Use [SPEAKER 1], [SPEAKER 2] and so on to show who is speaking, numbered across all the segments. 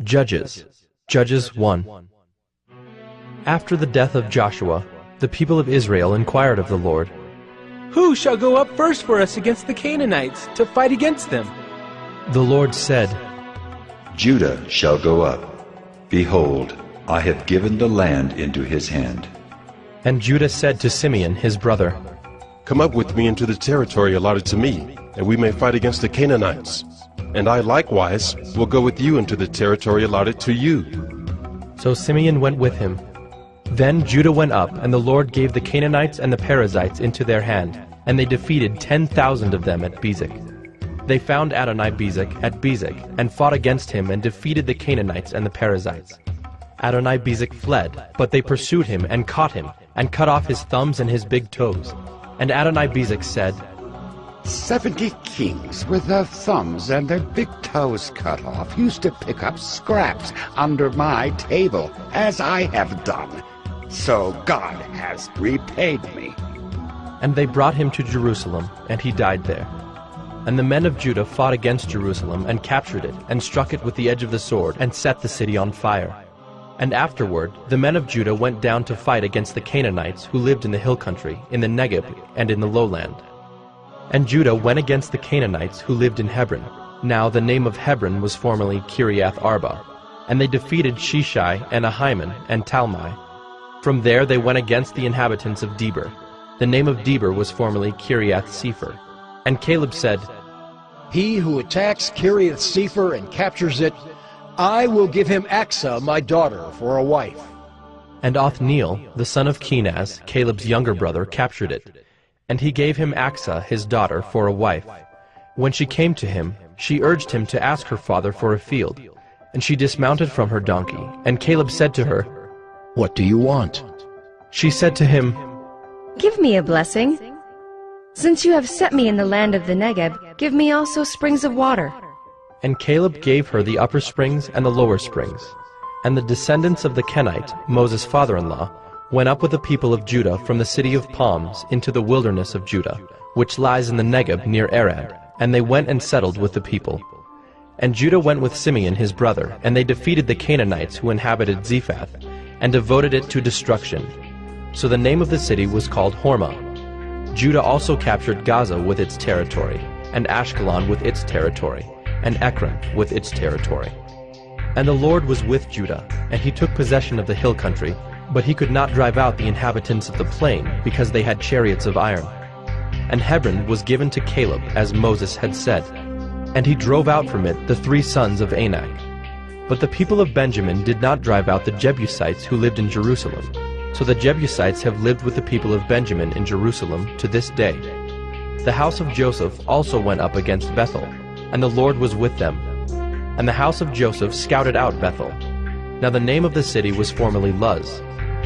[SPEAKER 1] Judges 1. After the death of Joshua, the people of Israel inquired of the Lord,
[SPEAKER 2] "Who shall go up first for us against the Canaanites, to fight against them?"
[SPEAKER 1] The Lord said,
[SPEAKER 3] Judah shall go up. Behold, I have given the land into his hand.
[SPEAKER 1] And Judah said to Simeon his brother,
[SPEAKER 4] Come up with me into the territory allotted to me, and we may fight against the Canaanites. And I likewise will go with you into the territory allotted to you.
[SPEAKER 1] So Simeon went with him. Then Judah went up, and the Lord gave the Canaanites and the Perizzites into their hand, and they defeated 10,000 of them at Bezek. They found Adoni-Bezek at Bezek, and fought against him, and defeated the Canaanites and the Perizzites. Adoni-Bezek fled, but they pursued him, and caught him, and cut off his thumbs and his big toes. And Adoni-Bezek said,
[SPEAKER 5] 70 kings with their thumbs and their big toes cut off used to pick up scraps under my table, as I have done. So God has repaid me.
[SPEAKER 1] And they brought him to Jerusalem, and he died there. And the men of Judah fought against Jerusalem, and captured it, and struck it with the edge of the sword, and set the city on fire. And afterward the men of Judah went down to fight against the Canaanites who lived in the hill country, in the Negeb, and in the lowland. And Judah went against the Canaanites who lived in Hebron. Now the name of Hebron was formerly Kiriath Arba. And they defeated Sheshai, and Ahiman, and Talmai. From there they went against the inhabitants of Debir. The name of Debir was formerly Kiriath Sepher. And Caleb said,
[SPEAKER 6] He who attacks Kiriath Sepher and captures it, I will give him Achsah, my daughter, for a wife.
[SPEAKER 1] And Othniel, the son of Kenaz, Caleb's younger brother, captured it. And he gave him Achsah, his daughter, for a wife. When she came to him, she urged him to ask her father for a field. And she dismounted from her donkey. And Caleb said to her,
[SPEAKER 6] What do you want?
[SPEAKER 1] She said to him,
[SPEAKER 7] Give me a blessing. Since you have set me in the land of the Negeb, give me also springs of water.
[SPEAKER 1] And Caleb gave her the upper springs and the lower springs. And the descendants of the Kenite, Moses' father-in-law, went up with the people of Judah from the city of palms into the wilderness of Judah, which lies in the Negeb near Arad, and they went and settled with the people. And Judah went with Simeon his brother, and they defeated the Canaanites who inhabited Zephath, and devoted it to destruction. So the name of the city was called Hormah. Judah also captured Gaza with its territory, and Ashkelon with its territory, and Ekron with its territory. And the Lord was with Judah, and he took possession of the hill country, but he could not drive out the inhabitants of the plain, because they had chariots of iron. And Hebron was given to Caleb, as Moses had said, and he drove out from it the 3 sons of Anak. But the people of Benjamin did not drive out the Jebusites who lived in Jerusalem. So the Jebusites have lived with the people of Benjamin in Jerusalem to this day. The house of Joseph also went up against Bethel, and the Lord was with them. And the house of Joseph scouted out Bethel. Now the name of the city was formerly Luz.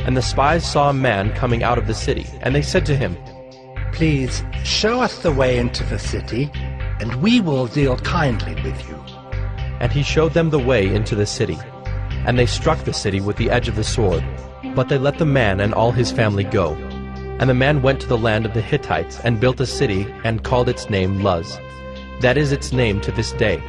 [SPEAKER 1] And the spies saw a man coming out of the city, and they said to him,
[SPEAKER 8] Please show us the way into the city, and we will deal kindly with you.
[SPEAKER 1] And he showed them the way into the city. And they struck the city with the edge of the sword, but they let the man and all his family go. And the man went to the land of the Hittites, and built a city, and called its name Luz. That is its name to this day.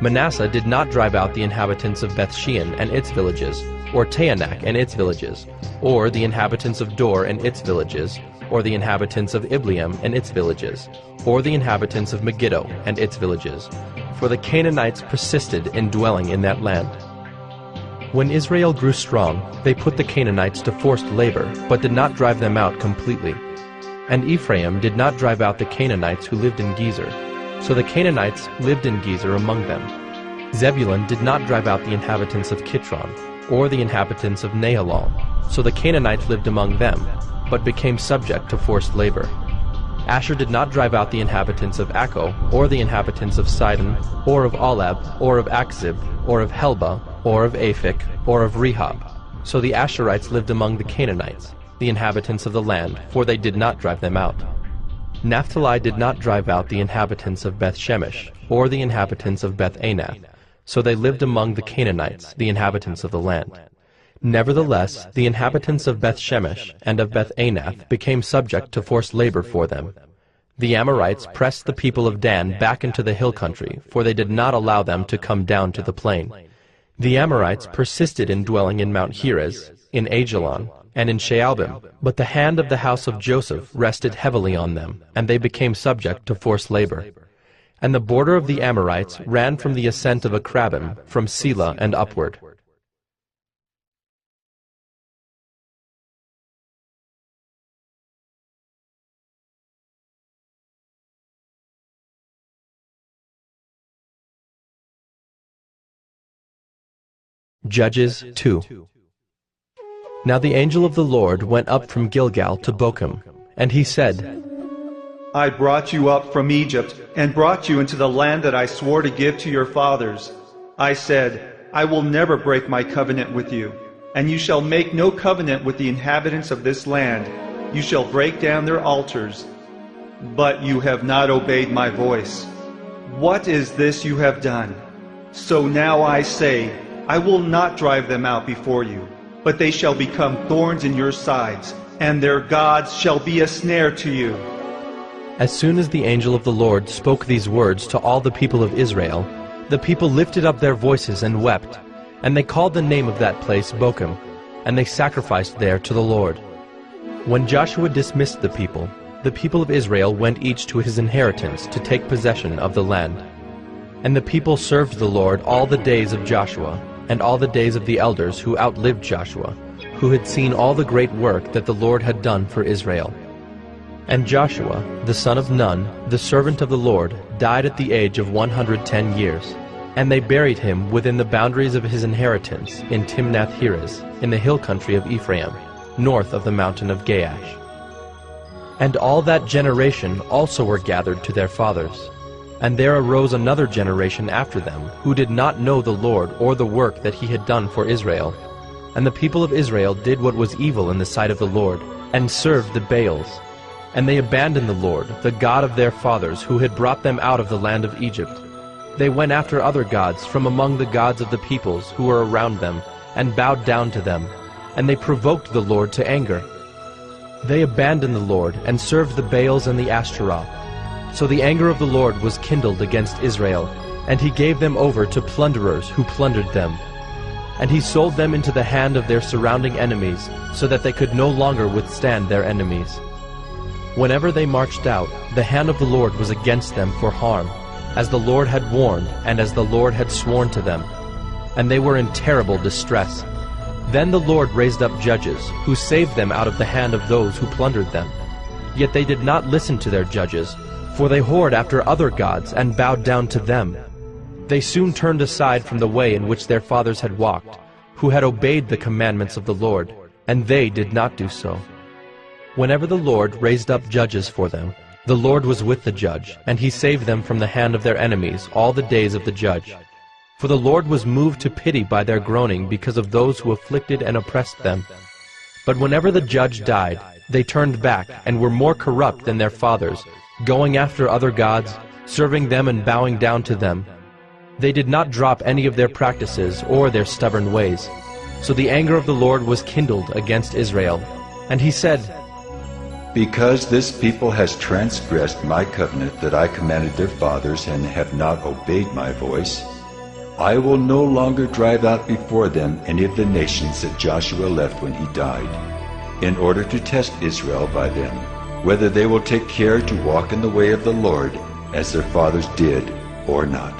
[SPEAKER 1] Manasseh did not drive out the inhabitants of Bethshean and its villages, or Taanach and its villages, or the inhabitants of Dor and its villages, or the inhabitants of Ibleam and its villages, or the inhabitants of Megiddo and its villages, for the Canaanites persisted in dwelling in that land. When Israel grew strong, they put the Canaanites to forced labor, but did not drive them out completely. And Ephraim did not drive out the Canaanites who lived in Gezer, so the Canaanites lived in Gezer among them. Zebulun did not drive out the inhabitants of Kitron, or the inhabitants of Nahalal, so the Canaanites lived among them, but became subject to forced labor. Asher did not drive out the inhabitants of Akko, or the inhabitants of Sidon, or of Olab, or of Akzib, or of Helba, or of Aphik, or of Rehob. So the Asherites lived among the Canaanites, the inhabitants of the land, for they did not drive them out. Naphtali did not drive out the inhabitants of Beth-Shemesh, or the inhabitants of Beth-Anath, so they lived among the Canaanites, the inhabitants of the land. Nevertheless, the inhabitants of Beth-Shemesh and of Beth-Anath became subject to forced labor for them. The Amorites pressed the people of Dan back into the hill country, for they did not allow them to come down to the plain. The Amorites persisted in dwelling in Mount Heres, in Ajalon, and in Shaalbim, but the hand of the house of Joseph rested heavily on them, and they became subject to forced labor. And the border of the Amorites ran from the ascent of Akrabim, from Selah and upward. Judges 2. Now the angel of the Lord went up from Gilgal to Bochim, and he said,
[SPEAKER 9] I brought you up from Egypt, and brought you into the land that I swore to give to your fathers. I said, I will never break my covenant with you, and you shall make no covenant with the inhabitants of this land. You shall break down their altars. But you have not obeyed my voice. What is this you have done? So now I say, I will not drive them out before you, but they shall become thorns in your sides, and their gods shall be a snare to you.
[SPEAKER 1] As soon as the angel of the Lord spoke these words to all the people of Israel, the people lifted up their voices and wept, and they called the name of that place Bochim, and they sacrificed there to the Lord. When Joshua dismissed the people of Israel went each to his inheritance to take possession of the land. And the people served the Lord all the days of Joshua, and all the days of the elders who outlived Joshua, who had seen all the great work that the Lord had done for Israel. And Joshua, the son of Nun, the servant of the Lord, died at the age of 110 years. And they buried him within the boundaries of his inheritance in Timnath-Heres, in the hill country of Ephraim, north of the mountain of Gaash. And all that generation also were gathered to their fathers. And there arose another generation after them, who did not know the Lord or the work that he had done for Israel. And the people of Israel did what was evil in the sight of the Lord, and served the Baals. And they abandoned the Lord, the God of their fathers, who had brought them out of the land of Egypt. They went after other gods from among the gods of the peoples who were around them, and bowed down to them. And they provoked the Lord to anger. They abandoned the Lord, and served the Baals and the Ashtaroth. So the anger of the Lord was kindled against Israel, and he gave them over to plunderers who plundered them. And he sold them into the hand of their surrounding enemies, so that they could no longer withstand their enemies. Whenever they marched out, the hand of the Lord was against them for harm, as the Lord had warned, and as the Lord had sworn to them. And they were in terrible distress. Then the Lord raised up judges, who saved them out of the hand of those who plundered them. Yet they did not listen to their judges, for they whored after other gods and bowed down to them. They soon turned aside from the way in which their fathers had walked, who had obeyed the commandments of the Lord, and they did not do so. Whenever the Lord raised up judges for them, the Lord was with the judge, and he saved them from the hand of their enemies all the days of the judge. For the Lord was moved to pity by their groaning because of those who afflicted and oppressed them. But whenever the judge died, they turned back and were more corrupt than their fathers, going after other gods, serving them and bowing down to them. They did not drop any of their practices or their stubborn ways. So the anger of the Lord was kindled against Israel. And he said,
[SPEAKER 3] Because this people has transgressed my covenant that I commanded their fathers and have not obeyed my voice, I will no longer drive out before them any of the nations that Joshua left when he died, in order to test Israel by them, whether they will take care to walk in the way of the Lord as their fathers did or not.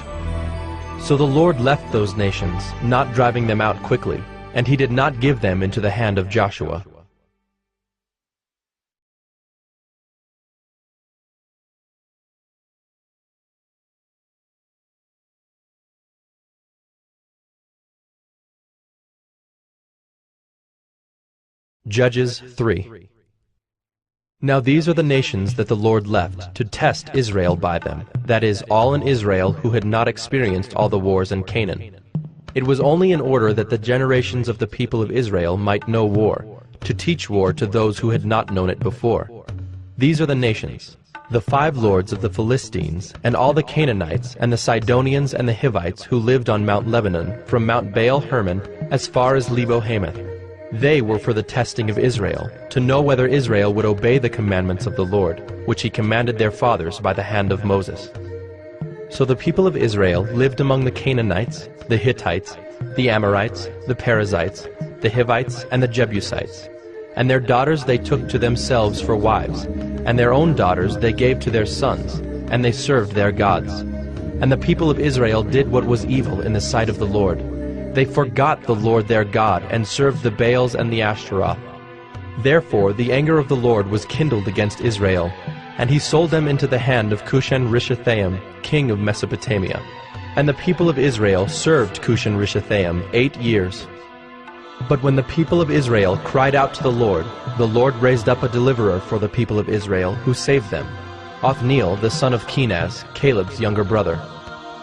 [SPEAKER 1] So the Lord left those nations, not driving them out quickly, and he did not give them into the hand of Joshua. Judges 3. Now these are the nations that the Lord left to test Israel by them, that is, all in Israel who had not experienced all the wars in Canaan. It was only in order that the generations of the people of Israel might know war, to teach war to those who had not known it before. These are the nations: the 5 lords of the Philistines, and all the Canaanites, and the Sidonians and the Hivites who lived on Mount Lebanon, from Mount Baal Hermon as far as Lebo-Hamath. They were for the testing of Israel, to know whether Israel would obey the commandments of the Lord, which he commanded their fathers by the hand of Moses. So the people of Israel lived among the Canaanites, the Hittites, the Amorites, the Perizzites, the Hivites, and the Jebusites. And their daughters they took to themselves for wives, and their own daughters they gave to their sons, and they served their gods. And the people of Israel did what was evil in the sight of the Lord. They forgot the Lord their God, and served the Baals and the Ashtaroth. Therefore the anger of the Lord was kindled against Israel, and he sold them into the hand of Cushan-Rishathaim, king of Mesopotamia. And the people of Israel served Cushan-Rishathaim 8 years. But when the people of Israel cried out to the Lord raised up a deliverer for the people of Israel, who saved them, Othniel the son of Kenaz, Caleb's younger brother.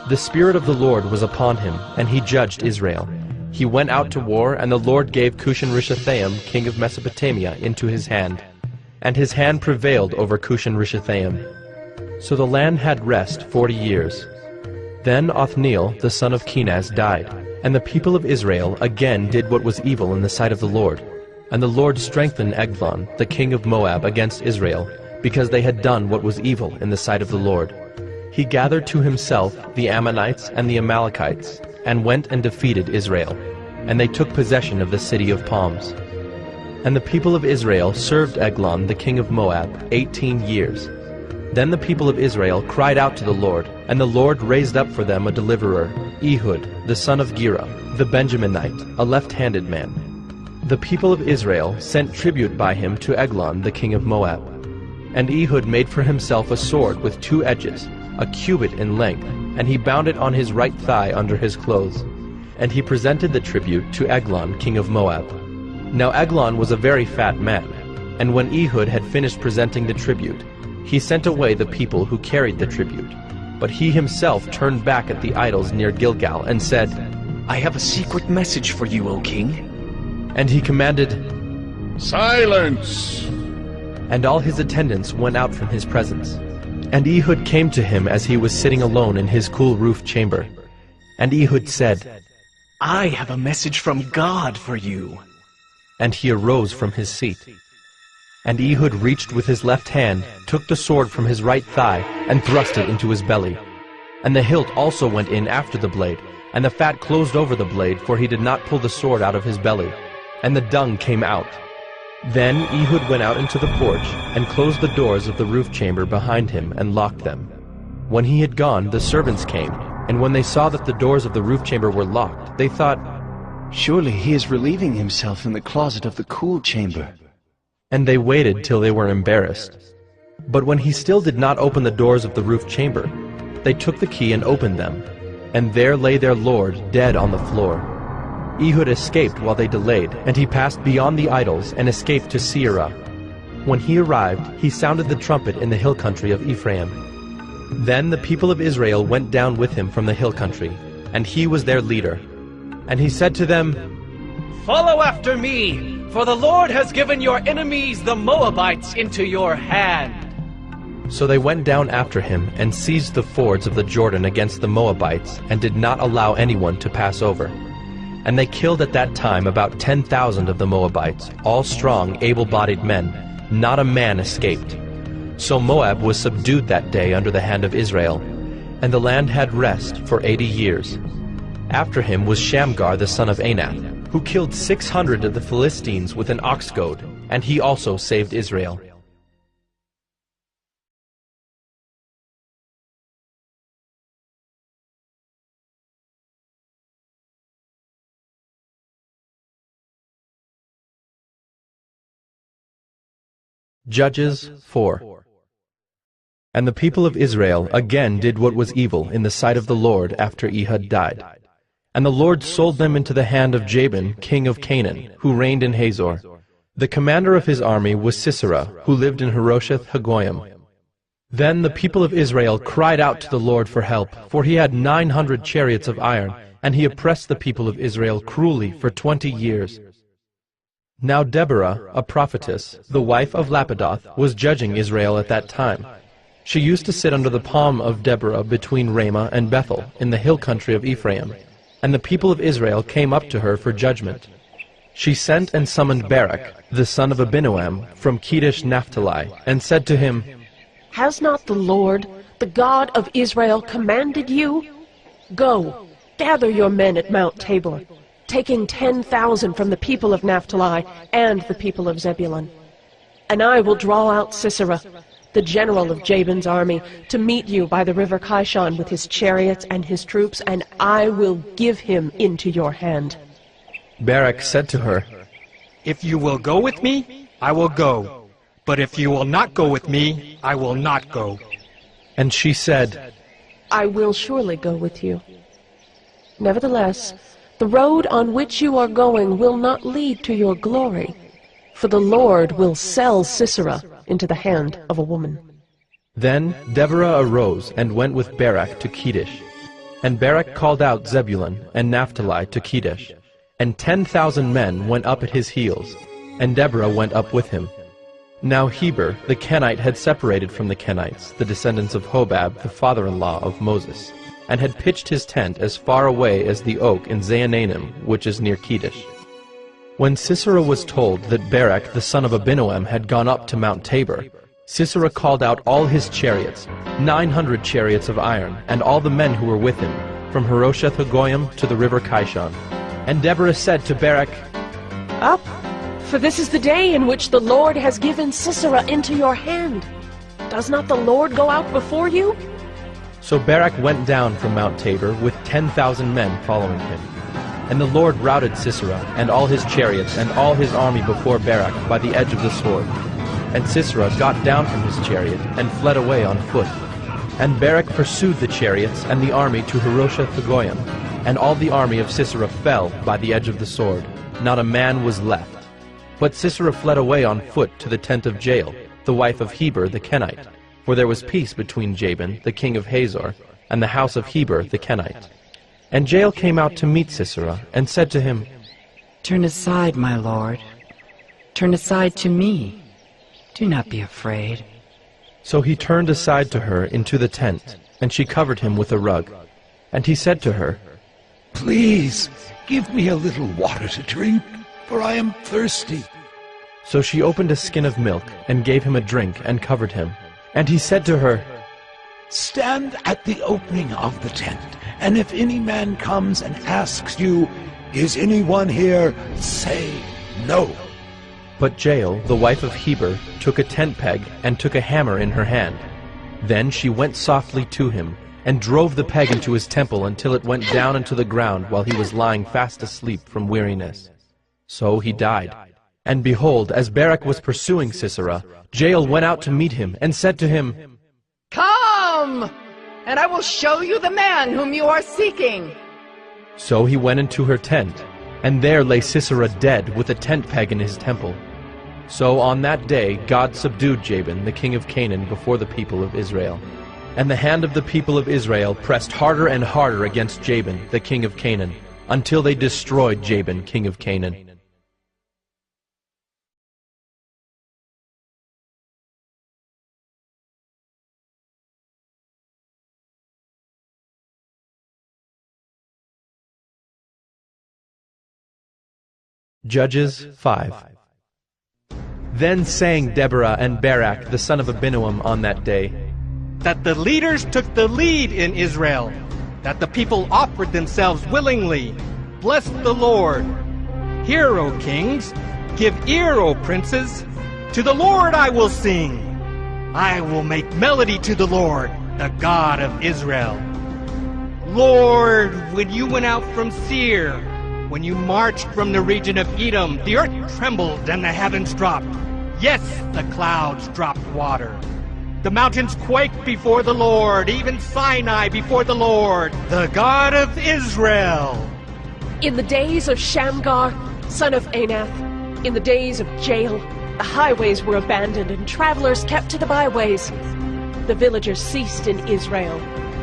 [SPEAKER 1] The Spirit of the Lord was upon him, and he judged Israel. He went out to war, and the Lord gave Cushan-Rishathaim, king of Mesopotamia, into his hand. And his hand prevailed over Cushan-Rishathaim. So the land had rest 40 years. Then Othniel the son of Kenaz died, and the people of Israel again did what was evil in the sight of the Lord. And the Lord strengthened Eglon, the king of Moab, against Israel, because they had done what was evil in the sight of the Lord. He gathered to himself the Ammonites and the Amalekites, and went and defeated Israel. And they took possession of the city of palms. And the people of Israel served Eglon, the king of Moab, 18 years. Then the people of Israel cried out to the Lord, and the Lord raised up for them a deliverer, Ehud, the son of Gera, the Benjaminite, a left-handed man. The people of Israel sent tribute by him to Eglon, the king of Moab. And Ehud made for himself a sword with 2 edges, a cubit in length, and he bound it on his right thigh under his clothes. And he presented the tribute to Eglon, king of Moab. Now Eglon was a very fat man, and when Ehud had finished presenting the tribute, he sent away the people who carried the tribute. But he himself turned back at the idols near Gilgal, and said,
[SPEAKER 10] I have a secret message for you, O king.
[SPEAKER 1] And he commanded,
[SPEAKER 11] Silence!
[SPEAKER 1] And all his attendants went out from his presence. And Ehud came to him as he was sitting alone in his cool roof chamber. And Ehud said,
[SPEAKER 10] I have a message from God for you.
[SPEAKER 1] And he arose from his seat. And Ehud reached with his left hand, took the sword from his right thigh, and thrust it into his belly. And the hilt also went in after the blade, and the fat closed over the blade, for he did not pull the sword out of his belly. And the dung came out. Then Ehud went out into the porch, and closed the doors of the roof chamber behind him, and locked them. When he had gone, the servants came, and when they saw that the doors of the roof chamber were locked, they thought,
[SPEAKER 10] Surely he is relieving himself in the closet of the cool chamber.
[SPEAKER 1] And they waited till they were embarrassed. But when he still did not open the doors of the roof chamber, they took the key and opened them, and there lay their lord dead on the floor. Ehud escaped while they delayed, and he passed beyond the idols and escaped to Seirah. When he arrived, he sounded the trumpet in the hill country of Ephraim. Then the people of Israel went down with him from the hill country, and he was their leader. And he said to them,
[SPEAKER 12] Follow after me, for the Lord has given your enemies, the Moabites, into your hand.
[SPEAKER 1] So they went down after him and seized the fords of the Jordan against the Moabites, and did not allow anyone to pass over. And they killed at that time about 10,000 of the Moabites, all strong, able-bodied men. Not a man escaped. So Moab was subdued that day under the hand of Israel, and the land had rest for 80 years. After him was Shamgar the son of Anath, who killed 600 of the Philistines with an ox goad, and he also saved Israel. Judges 4. And the people of Israel again did what was evil in the sight of the Lord after Ehud died. And the Lord sold them into the hand of Jabin, king of Canaan, who reigned in Hazor. The commander of his army was Sisera, who lived in Harosheth Hagoyim. Then the people of Israel cried out to the Lord for help, for he had 900 chariots of iron, and he oppressed the people of Israel cruelly for 20 years. Now Deborah, a prophetess, the wife of Lapidoth, was judging Israel at that time. She used to sit under the palm of Deborah between Ramah and Bethel, in the hill country of Ephraim, and the people of Israel came up to her for judgment. She sent and summoned Barak, the son of Abinoam, from Kedesh Naphtali, and said to him,
[SPEAKER 13] Has not the Lord, the God of Israel, commanded you? Go,
[SPEAKER 11] Gather your men at Mount Tabor, taking 10,000 from the people of Naphtali and the people of Zebulun. And I will draw out Sisera, the general of Jabin's army, to meet you by the river Kishon with his chariots and his troops, and I will give him into your hand.
[SPEAKER 1] Barak said to her,
[SPEAKER 13] If you will go with me, I will go. But if you will not go with me, I will not go.
[SPEAKER 1] And she said,
[SPEAKER 11] I will surely go with you. Nevertheless, the road on which you are going will not lead to your glory, for the Lord will sell Sisera into the hand of a woman.
[SPEAKER 1] Then Deborah arose and went with Barak to Kedesh. And Barak called out Zebulun and Naphtali to Kedesh. And 10,000 men went up at his heels, and Deborah went up with him. Now Heber the Kenite had separated from the Kenites, the descendants of Hobab, the father-in-law of Moses, and had pitched his tent as far away as the oak in Zaanannim, which is near Kedesh. When Sisera was told that Barak the son of Abinoam had gone up to Mount Tabor, Sisera called out all his chariots, 900 chariots of iron, and all the men who were with him, from Harosheth-Hagoyim to the river Kishon. And Deborah said to Barak,
[SPEAKER 11] Up, for this is the day in which the Lord has given Sisera into your hand. Does not the Lord go out before you?
[SPEAKER 1] So Barak went down from Mount Tabor with 10,000 men following him. And the Lord routed Sisera and all his chariots and all his army before Barak by the edge of the sword. And Sisera got down from his chariot and fled away on foot. And Barak pursued the chariots and the army to Harosheth-Hagoyim, and all the army of Sisera fell by the edge of the sword. Not a man was left. But Sisera fled away on foot to the tent of Jael, the wife of Heber the Kenite, for there was peace between Jabin, the king of Hazor, and the house of Heber the Kenite. And Jael came out to meet Sisera, and said to him,
[SPEAKER 14] Turn aside, my lord. Turn aside to me. Do not be afraid.
[SPEAKER 1] So he turned aside to her into the tent, and she covered him with a rug. And he said to her,
[SPEAKER 15] Please, give me a little water to drink, for I am thirsty.
[SPEAKER 1] So she opened a skin of milk, and gave him a drink, and covered him. And he said to her,
[SPEAKER 15] Stand at the opening of the tent, and if any man comes and asks you, Is anyone here? Say no.
[SPEAKER 1] But Jael, the wife of Heber, took a tent peg, and took a hammer in her hand. Then she went softly to him, and drove the peg into his temple until it went down into the ground while he was lying fast asleep from weariness. So he died. And behold, as Barak was pursuing Sisera, Jael went out to meet him, and said to him,
[SPEAKER 16] Come, and I will show you the man whom you are seeking.
[SPEAKER 1] So he went into her tent, and there lay Sisera dead with a tent peg in his temple. So on that day God subdued Jabin, the king of Canaan, before the people of Israel. And the hand of the people of Israel pressed harder and harder against Jabin, the king of Canaan, until they destroyed Jabin, king of Canaan. Judges 5. Then sang Deborah and Barak, the son of Abinoam, on that day,
[SPEAKER 13] That the leaders took the lead in Israel, that the people offered themselves willingly. Bless the Lord. Hear, O kings, give ear, O princes. To the Lord I will sing. I will make melody to the Lord, the God of Israel. Lord, when you went out from Seir, when you marched from the region of Edom, the earth trembled and the heavens dropped. Yes, the clouds dropped water. The mountains quaked before the Lord, even Sinai before the Lord, the God of Israel.
[SPEAKER 11] In the days of Shamgar, son of Anath, in the days of Jael, the highways were abandoned and travelers kept to the byways. The villagers ceased in Israel.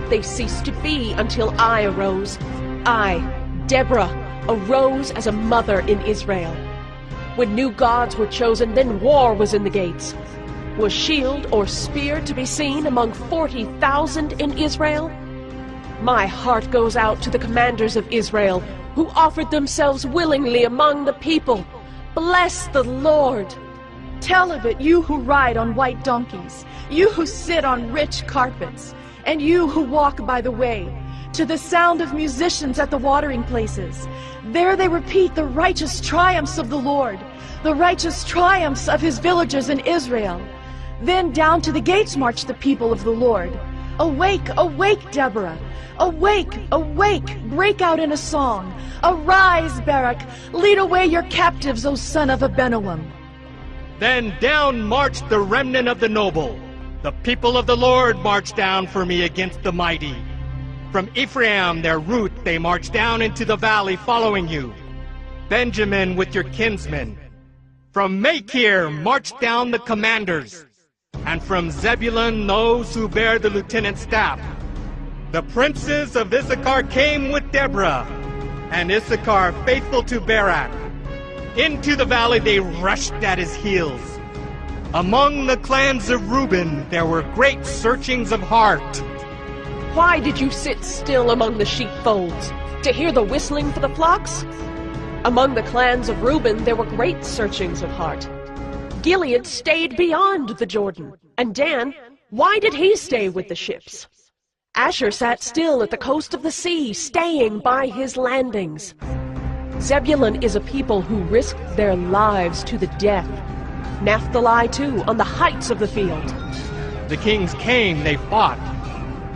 [SPEAKER 11] They ceased to be until I arose. I, Deborah, arose as a mother in Israel. When new gods were chosen, then war was in the gates. Was shield or spear to be seen among 40,000 in Israel? My heart goes out to the commanders of Israel, who offered themselves willingly among the people. Bless the Lord.
[SPEAKER 17] Tell of it, you who ride on white donkeys, you who sit on rich carpets, and you who walk by the way. to the sound of musicians at the watering places. There they repeat the righteous triumphs of the Lord, the righteous triumphs of his villagers in Israel. Then down to the gates march the people of the Lord. Awake, awake, Deborah! Awake, awake, break out in a song. Arise, Barak, lead away your captives, O son of Abinoam.
[SPEAKER 13] Then down marched the remnant of the noble. The people of the Lord marched down for me against the mighty. From Ephraim, their root, they marched down into the valley following you. Benjamin with your kinsmen. From Machir marched down the commanders. And from Zebulun those who bear the lieutenant's staff. The princes of Issachar came with Deborah, and Issachar faithful to Barak. Into the valley they rushed at his heels. Among the clans of Reuben there were great searchings of heart.
[SPEAKER 11] Why did you sit still among the sheepfolds, to hear the whistling for the flocks? Among the clans of Reuben there were great searchings of heart. Gilead stayed beyond the Jordan, and Dan, why did he stay with the ships? Asher sat still at the coast of the sea, staying by his landings. Zebulun is a people who risked their lives to the death. Naphtali, too, on the heights of the field.
[SPEAKER 13] The kings came, they fought.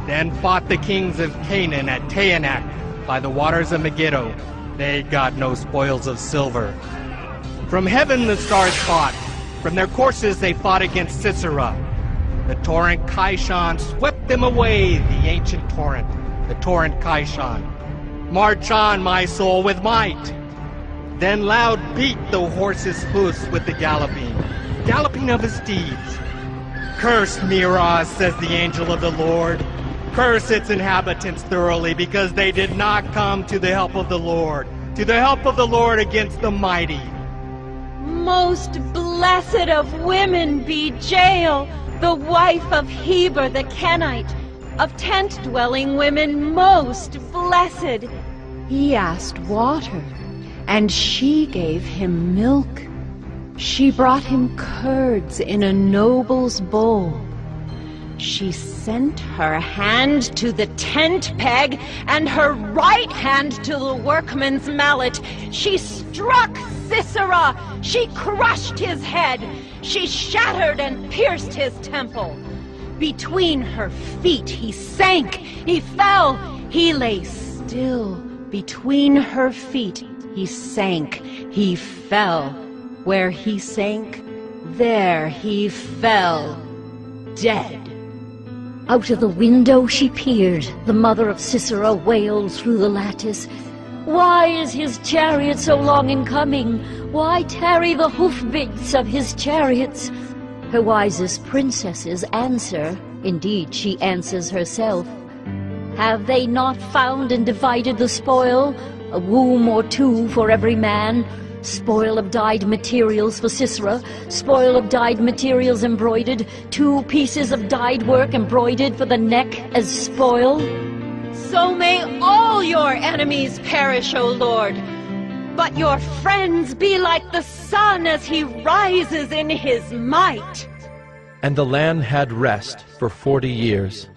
[SPEAKER 13] Then fought the kings of Canaan at Taanach by the waters of Megiddo. They got no spoils of silver. From heaven the stars fought. From their courses they fought against Sisera. The torrent Kishon swept them away, the ancient torrent, the torrent Kishon. March on, my soul, with might. Then loud beat the horse's hoofs with the galloping of his steeds. Curse Meroz, says the angel of the Lord. Curse its inhabitants thoroughly, because they did not come to the help of the Lord, against the mighty.
[SPEAKER 18] Most blessed of women be Jael, the wife of Heber the Kenite. Of tent-dwelling women most blessed.
[SPEAKER 19] He asked water, and she gave him milk. She brought him curds in a noble's bowl. She sent her hand to the tent peg and her right hand to the workman's mallet. She struck Sisera. She crushed his head. She shattered and pierced his temple. Between her feet he sank. He fell. He lay still. Between her feet he sank. He fell. Where he sank, there he fell, dead.
[SPEAKER 20] Out of the window she peered. The mother of Sisera wailed through the lattice. Why is his chariot so long in coming? Why tarry the hoofbeats of his chariots? Her wisest princesses answer. Indeed, she answers herself. Have they not found and divided the spoil? A womb or two for every man. Spoil of dyed materials for Sisera, spoil of dyed materials embroidered, 2 pieces of dyed work embroidered for the neck as spoil.
[SPEAKER 18] So may all your enemies perish, O Lord, but your friends be like the sun as he rises in his might.
[SPEAKER 1] And the land had rest for 40 years.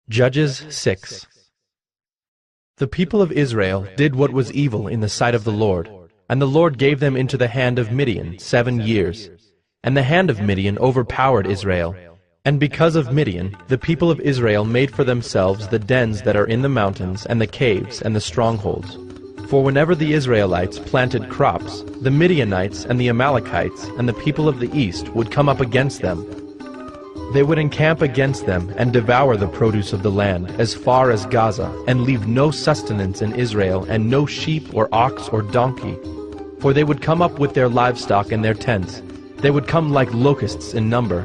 [SPEAKER 1] Judges 6. The people of Israel did what was evil in the sight of the Lord, and the Lord gave them into the hand of Midian 7 years. And the hand of Midian overpowered Israel. And because of Midian, the people of Israel made for themselves the dens that are in the mountains, and the caves, and the strongholds. For whenever the Israelites planted crops, the Midianites and the Amalekites and the people of the east would come up against them. They would encamp against them and devour the produce of the land as far as Gaza, and leave no sustenance in Israel, and no sheep or ox or donkey. For they would come up with their livestock and their tents. They would come like locusts in number.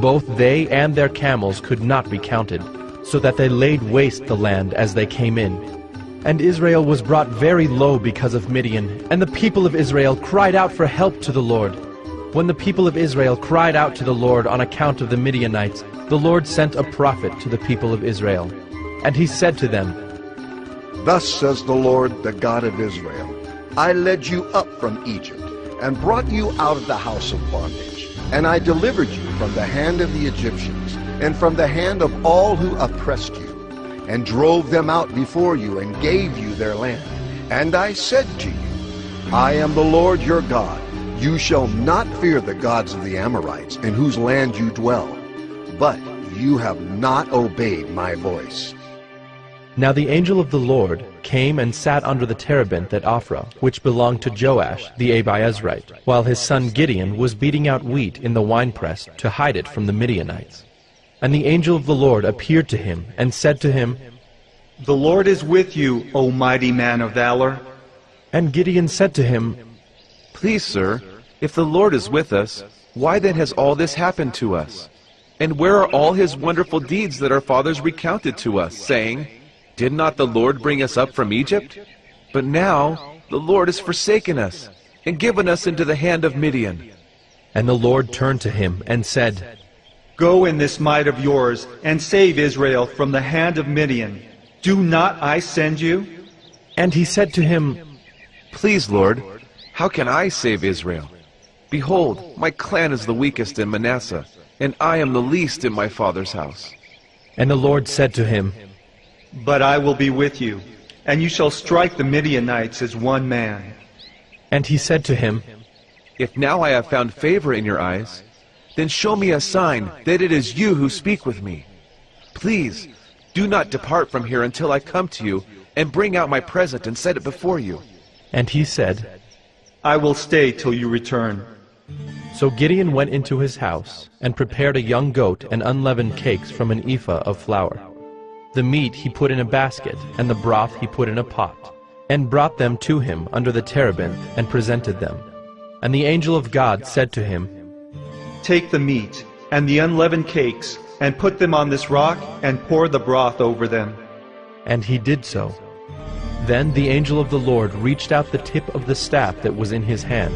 [SPEAKER 1] Both they and their camels could not be counted, so that they laid waste the land as they came in. And Israel was brought very low because of Midian, and the people of Israel cried out for help to the Lord. When the people of Israel cried out to the Lord on account of the Midianites, the Lord sent a prophet to the people of Israel. And he said to them,
[SPEAKER 21] Thus says the Lord, the God of Israel, I led you up from Egypt, and brought you out of the house of bondage. And I delivered you from the hand of the Egyptians, and from the hand of all who oppressed you, and drove them out before you, and gave you their land. And I said to you, I am the Lord your God. You shall not fear the gods of the Amorites, in whose land you dwell. But you have not obeyed my voice.
[SPEAKER 1] Now the angel of the Lord came and sat under the terebinth at Ophrah, which belonged to Joash the Abiezrite, while his son Gideon was beating out wheat in the winepress to hide it from the Midianites. And the angel of the Lord appeared to him and said to him,
[SPEAKER 9] The Lord is with you, O mighty man of valor.
[SPEAKER 1] And Gideon said to him,
[SPEAKER 22] Please, sir, if the Lord is with us, why then has all this happened to us? And where are all his wonderful deeds that our fathers recounted to us, saying, Did not the Lord bring us up from Egypt? But now the Lord has forsaken us, and given us into the hand of Midian.
[SPEAKER 1] And the Lord turned to him and said,
[SPEAKER 9] Go in this might of yours, and save Israel from the hand of Midian. Do not I send you?
[SPEAKER 1] And he said to him,
[SPEAKER 22] Please, Lord, how can I save Israel? Behold, my clan is the weakest in Manasseh, and I am the least in my father's house.
[SPEAKER 1] And the Lord said to him,
[SPEAKER 9] But I will be with you, and you shall strike the Midianites as one man.
[SPEAKER 1] And he said to him,
[SPEAKER 22] If now I have found favor in your eyes, then show me a sign that it is you who speak with me. Please, do not depart from here until I come to you and bring out my present and set it before you.
[SPEAKER 1] And he said,
[SPEAKER 9] I will stay till you return.
[SPEAKER 1] So Gideon went into his house, and prepared a young goat and unleavened cakes from an ephah of flour. The meat he put in a basket, and the broth he put in a pot, and brought them to him under the terebinth, and presented them. And the angel of God said to him,
[SPEAKER 9] Take the meat and the unleavened cakes, and put them on this rock, and pour the broth over them.
[SPEAKER 1] And he did so. Then the angel of the Lord reached out the tip of the staff that was in his hand,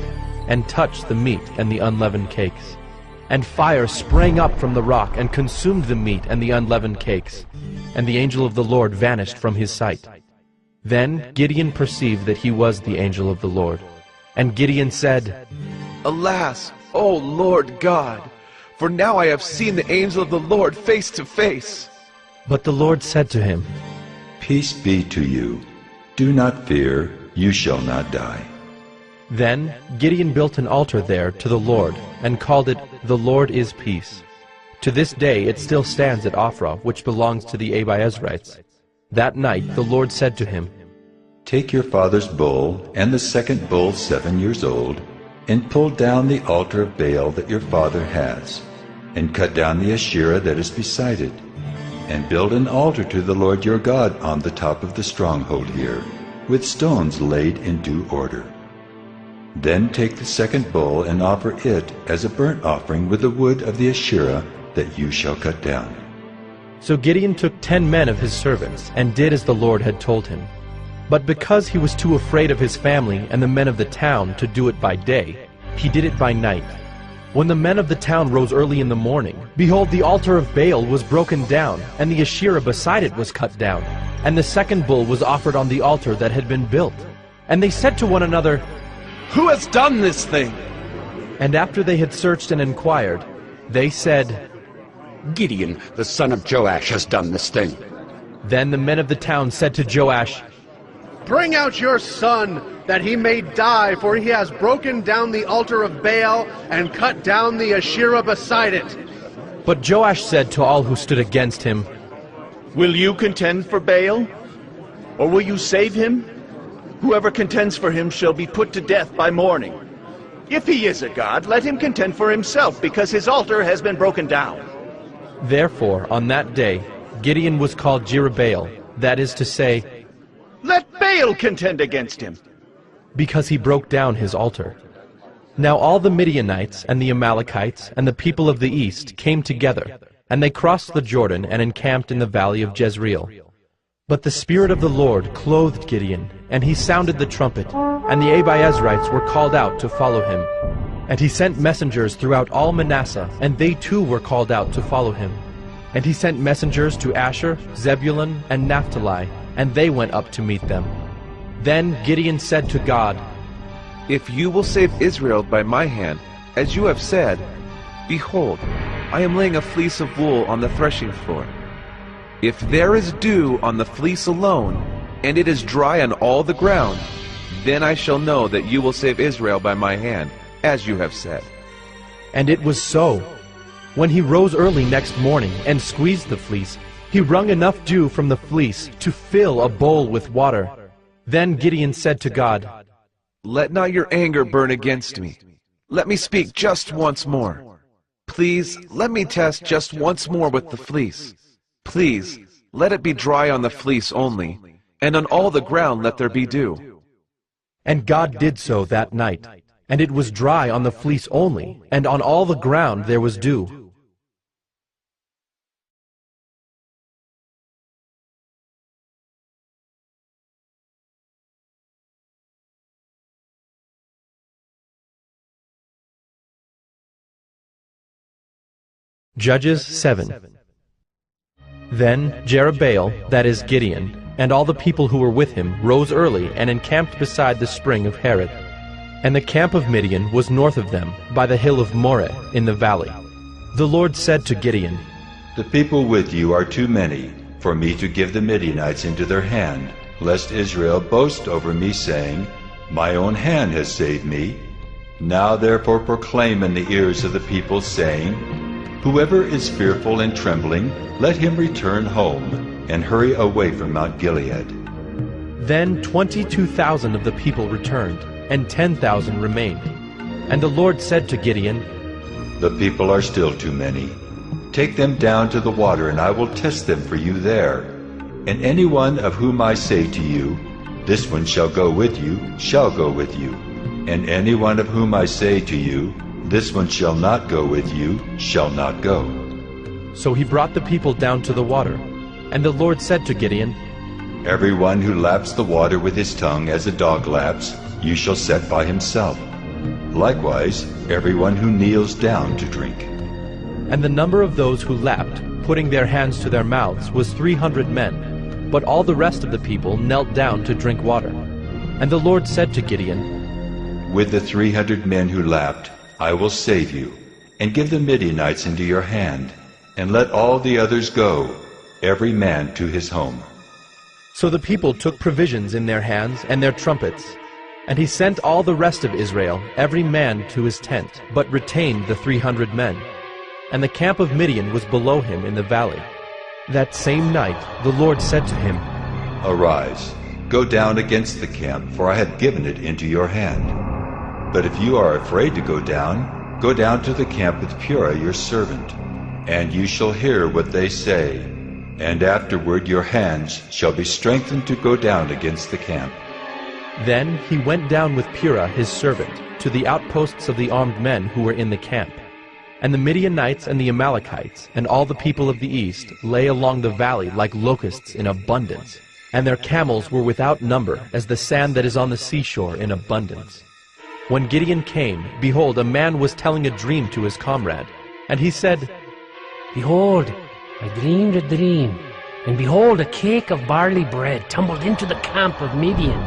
[SPEAKER 1] and touched the meat and the unleavened cakes. And fire sprang up from the rock, and consumed the meat and the unleavened cakes. And the angel of the Lord vanished from his sight. Then Gideon perceived that he was the angel of the Lord. And Gideon said,
[SPEAKER 22] Alas, O Lord God, for now I have seen the angel of the Lord face to face.
[SPEAKER 1] But the Lord said to him,
[SPEAKER 3] Peace be to you. Do not fear, you shall not die.
[SPEAKER 1] Then Gideon built an altar there to the Lord, and called it, The Lord is Peace. To this day it still stands at Ophrah, which belongs to the Abiezrites. That night the Lord said to him,
[SPEAKER 3] Take your father's bull, and the second bull 7 years old, and pull down the altar of Baal that your father has, and cut down the Asherah that is beside it, and build an altar to the Lord your God on the top of the stronghold here, with stones laid in due order. Then take the second bull and offer it as a burnt offering with the wood of the Asherah that you shall cut down.
[SPEAKER 1] So Gideon took 10 men of his servants, and did as the Lord had told him. But because he was too afraid of his family and the men of the town to do it by day, he did it by night. When the men of the town rose early in the morning, behold, the altar of Baal was broken down, and the Asherah beside it was cut down, and the second bull was offered on the altar that had been built. And they said to one another,
[SPEAKER 22] Who has done this thing?
[SPEAKER 1] And after they had searched and inquired, they said,
[SPEAKER 5] Gideon, the son of Joash, has done this thing.
[SPEAKER 1] Then the men of the town said to Joash,
[SPEAKER 23] Bring out your son, that he may die, for he has broken down the altar of Baal and cut down the Asherah beside it.
[SPEAKER 1] But Joash said to all who stood against him,
[SPEAKER 24] Will you contend for Baal? Or will you save him? Whoever contends for him shall be put to death by morning. If he is a god, let him contend for himself, because his altar has been broken down.
[SPEAKER 1] Therefore, on that day, Gideon was called Jerubbaal, that is to say,
[SPEAKER 24] Let Baal contend against him,
[SPEAKER 1] because he broke down his altar. Now all the Midianites and the Amalekites and the people of the east came together, and they crossed the Jordan and encamped in the valley of Jezreel. But the Spirit of the Lord clothed Gideon, and he sounded the trumpet, and the Abiezrites were called out to follow him. And he sent messengers throughout all Manasseh, and they too were called out to follow him. And he sent messengers to Asher, Zebulun, and Naphtali, and they went up to meet them. Then Gideon said to God,
[SPEAKER 22] "If you will save Israel by my hand, as you have said, behold, I am laying a fleece of wool on the threshing floor. If there is dew on the fleece alone, and it is dry on all the ground, then I shall know that you will save Israel by my hand, as you have said."
[SPEAKER 1] And it was so. When he rose early next morning and squeezed the fleece, he wrung enough dew from the fleece to fill a bowl with water. Then Gideon said to God,
[SPEAKER 22] "Let not your anger burn against me. Let me speak just once more. Please, let me test just once more with the fleece. Please, let it be dry on the fleece only, and on all the ground let there be dew."
[SPEAKER 1] And God did so that night, and it was dry on the fleece only, and on all the ground there was dew. Judges 7. Then Jerubbaal, that is Gideon, and all the people who were with him rose early and encamped beside the spring of Harod. And the camp of Midian was north of them, by the hill of Moreh in the valley. The Lord said to Gideon,
[SPEAKER 3] "The people with you are too many for me to give the Midianites into their hand, lest Israel boast over me, saying, 'My own hand has saved me.' Now therefore proclaim in the ears of the people, saying, 'Whoever is fearful and trembling, let him return home, and hurry away from Mount Gilead.'"
[SPEAKER 1] Then 22,000 of the people returned, and 10,000 remained. And the Lord said to Gideon,
[SPEAKER 3] "The people are still too many. Take them down to the water, and I will test them for you there. And anyone of whom I say to you, 'This one shall go with you,' shall go with you. And anyone of whom I say to you, 'This one shall not go with you,' shall not go."
[SPEAKER 1] So he brought the people down to the water. And the Lord said to Gideon,
[SPEAKER 3] "Everyone who laps the water with his tongue as a dog laps, you shall set by himself. Likewise, everyone who kneels down to drink."
[SPEAKER 1] And the number of those who lapped, putting their hands to their mouths, was 300 men. But all the rest of the people knelt down to drink water. And the Lord said to Gideon,
[SPEAKER 3] "With the 300 men who lapped, I will save you, and give the Midianites into your hand, and let all the others go, every man to his home."
[SPEAKER 1] So the people took provisions in their hands and their trumpets. And he sent all the rest of Israel, every man to his tent, but retained the 300 men. And the camp of Midian was below him in the valley. That same night the Lord said to him,
[SPEAKER 3] "Arise, go down against the camp, for I have given it into your hand. But if you are afraid to go down to the camp with Purah your servant, and you shall hear what they say, and afterward your hands shall be strengthened to go down against the camp."
[SPEAKER 1] Then he went down with Purah his servant to the outposts of the armed men who were in the camp. And the Midianites and the Amalekites and all the people of the east lay along the valley like locusts in abundance, and their camels were without number as the sand that is on the seashore in abundance. When Gideon came, behold, a man was telling a dream to his comrade. And he said,
[SPEAKER 2] "Behold, I dreamed a dream, and behold, a cake of barley bread tumbled into the camp of Midian,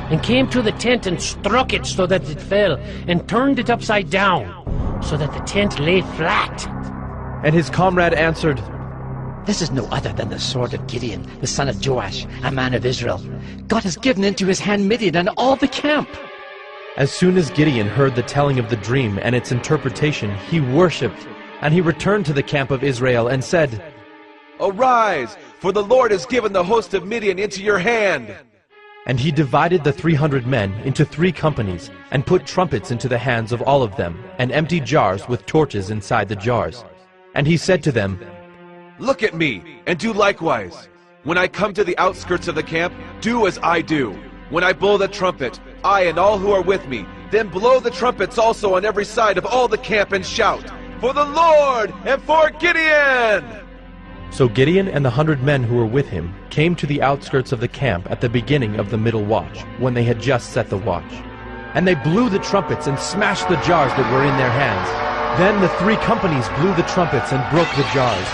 [SPEAKER 2] and came to the tent and struck it so that it fell, and turned it upside down, so that the tent lay flat."
[SPEAKER 1] And his comrade answered,
[SPEAKER 4] "This is no other than the sword of Gideon, the son of Joash, a man of Israel. God has given into his hand Midian and all the camp."
[SPEAKER 1] As soon as Gideon heard the telling of the dream and its interpretation, he worshipped, and he returned to the camp of Israel and said,
[SPEAKER 22] "Arise, for the Lord has given the host of Midian into your hand."
[SPEAKER 1] And he divided the 300 men into 3 companies, and put trumpets into the hands of all of them, and empty jars with torches inside the jars. And he said to them,
[SPEAKER 22] "Look at me, and do likewise. When I come to the outskirts of the camp, do as I do. When I blow the trumpet, I and all who are with me, then blow the trumpets also on every side of all the camp, and shout, 'For the Lord and for Gideon!'"
[SPEAKER 1] So Gideon and the 100 men who were with him came to the outskirts of the camp at the beginning of the middle watch, when they had just set the watch. And they blew the trumpets and smashed the jars that were in their hands. Then the 3 companies blew the trumpets and broke the jars.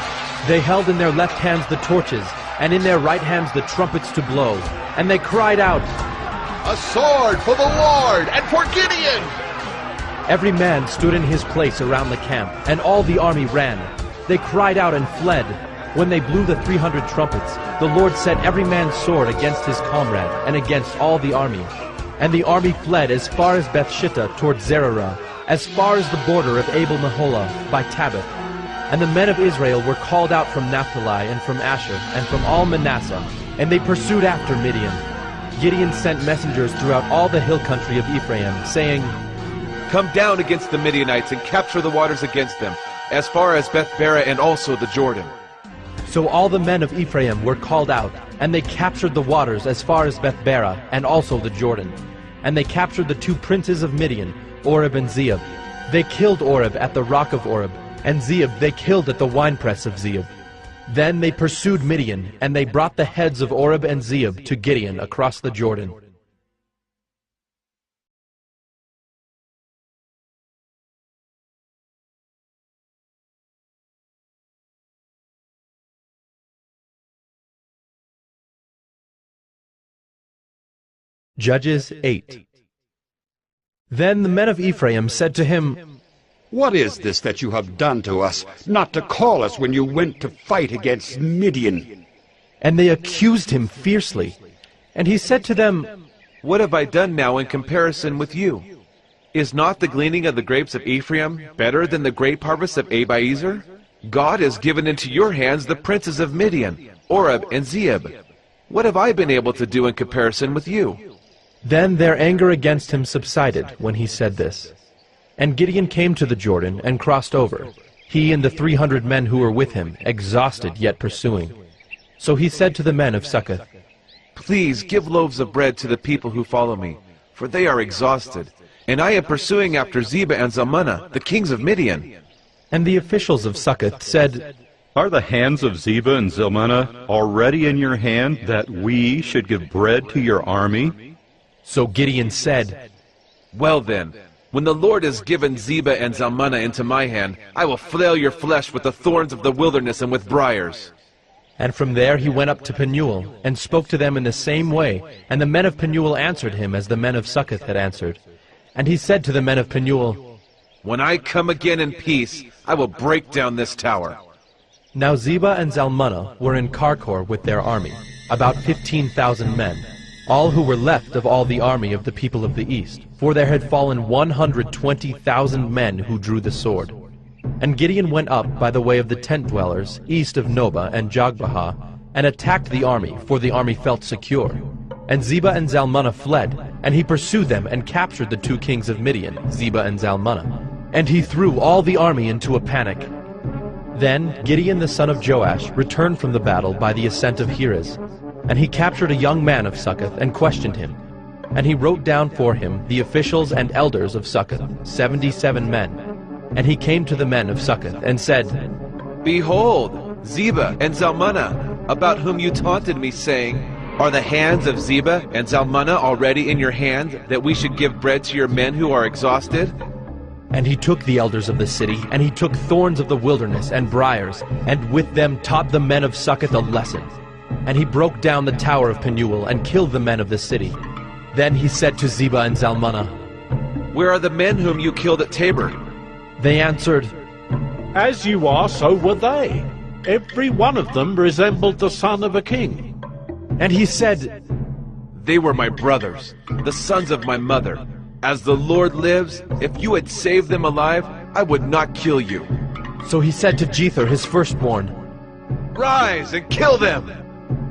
[SPEAKER 1] They held in their left hands the torches, and in their right hands the trumpets to blow. And they cried out,
[SPEAKER 21] "A sword for the Lord and for Gideon!"
[SPEAKER 1] Every man stood in his place around the camp, and all the army ran. They cried out and fled. When they blew the 300 trumpets, the Lord set every man's sword against his comrade and against all the army. And the army fled as far as Bethshittah toward Zererah, as far as the border of Abel-Meholah by Tabbath. And the men of Israel were called out from Naphtali and from Asher and from all Manasseh, and they pursued after Midian. Gideon sent messengers throughout all the hill country of Ephraim, saying,
[SPEAKER 22] "Come down against the Midianites and capture the waters against them, as far as Beth-Bera and also the Jordan."
[SPEAKER 1] So all the men of Ephraim were called out, and they captured the waters as far as Beth-Bera and also the Jordan. And they captured the 2 princes of Midian, Oreb and Zeeb. They killed Oreb at the rock of Oreb, and Zeeb they killed at the winepress of Zeeb. Then they pursued Midian, and they brought the heads of Oreb and Zeeb to Gideon across the Jordan. Judges 8. Then the men of Ephraim said to him,
[SPEAKER 5] "What is this that you have done to us, not to call us when you went to fight against Midian?"
[SPEAKER 1] And they accused him fiercely. And he said to them,
[SPEAKER 22] "What have I done now in comparison with you? Is not the gleaning of the grapes of Ephraim better than the grape harvest of Abiezer? God has given into your hands the princes of Midian, Oreb and Zeeb. What have I been able to do in comparison with you?"
[SPEAKER 1] Then their anger against him subsided when he said this. And Gideon came to the Jordan and crossed over, he and the 300 men who were with him, exhausted yet pursuing. So he said to the men of Succoth,
[SPEAKER 22] "Please give loaves of bread to the people who follow me, for they are exhausted, and I am pursuing after Zebah and Zalmunna, the kings of Midian."
[SPEAKER 1] And the officials of Succoth said,
[SPEAKER 6] "Are the hands of Zebah and Zalmunna already in your hand, that we should give bread to your army?"
[SPEAKER 1] So Gideon said,
[SPEAKER 22] "Well then, when the Lord has given Zebah and Zalmunna into my hand, I will flail your flesh with the thorns of the wilderness and with briars."
[SPEAKER 1] And from there he went up to Penuel, and spoke to them in the same way, and the men of Penuel answered him as the men of Succoth had answered. And he said to the men of Penuel,
[SPEAKER 22] "When I come again in peace, I will break down this tower."
[SPEAKER 1] Now Zebah and Zalmunna were in Karkor with their army, about 15,000 men, all who were left of all the army of the people of the east, for there had fallen 120,000 men who drew the sword. And Gideon went up by the way of the tent dwellers, east of Nobah and Jogbehah, and attacked the army, for the army felt secure. And Zebah and Zalmunna fled, and he pursued them and captured the 2 kings of Midian, Zebah and Zalmunna. And he threw all the army into a panic. Then Gideon the son of Joash returned from the battle by the ascent of Heres, and he captured a young man of Succoth and questioned him. And he wrote down for him the officials and elders of Succoth, 77 men. And he came to the men of Succoth and said,
[SPEAKER 22] "Behold, Zebah and Zalmunna, about whom you taunted me, saying, 'Are the hands of Zebah and Zalmunna already in your hand, that we should give bread to your men who are exhausted?'
[SPEAKER 1] And he took the elders of the city, and he took thorns of the wilderness and briars, and with them taught the men of Succoth a lesson. And he broke down the tower of Penuel, and killed the men of the city. Then he said to Zebah and Zalmunna,
[SPEAKER 22] 'Where are the men whom you killed at Tabor?'
[SPEAKER 1] They answered,
[SPEAKER 15] "As you are, so were they. Every one of them resembled the son of a king."
[SPEAKER 1] And he said,
[SPEAKER 22] "They were my brothers, the sons of my mother. As the Lord lives, if you had saved them alive, I would not kill you."
[SPEAKER 1] So he said to Jether his firstborn,
[SPEAKER 22] "Rise and kill them!"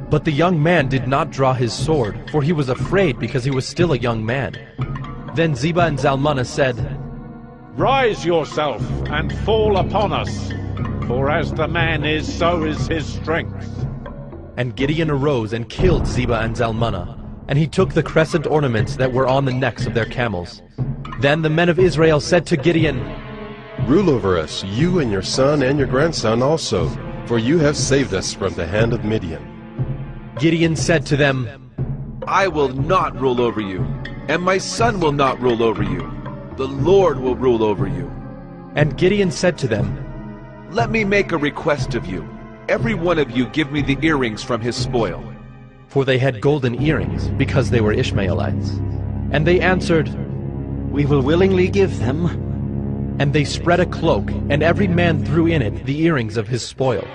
[SPEAKER 1] But the young man did not draw his sword, for he was afraid because he was still a young man. Then Zebah and Zalmunna said,
[SPEAKER 15] "Rise yourself and fall upon us, for as the man is, so is his strength."
[SPEAKER 1] And Gideon arose and killed Zebah and Zalmunna, and he took the crescent ornaments that were on the necks of their camels. Then the men of Israel said to Gideon,
[SPEAKER 7] "Rule over us, you and your son and your grandson also, for you have saved us from the hand of Midian."
[SPEAKER 1] Gideon said to them,
[SPEAKER 22] "I will not rule over you, and my son will not rule over you. The Lord will rule over you."
[SPEAKER 1] And Gideon said to them,
[SPEAKER 22] "Let me make a request of you. every one of you give me the earrings from his spoil."
[SPEAKER 1] For they had golden earrings, because they were Ishmaelites. And they answered,
[SPEAKER 8] "We will willingly give them."
[SPEAKER 1] And they spread a cloak, and every man threw in it the earrings of his spoil.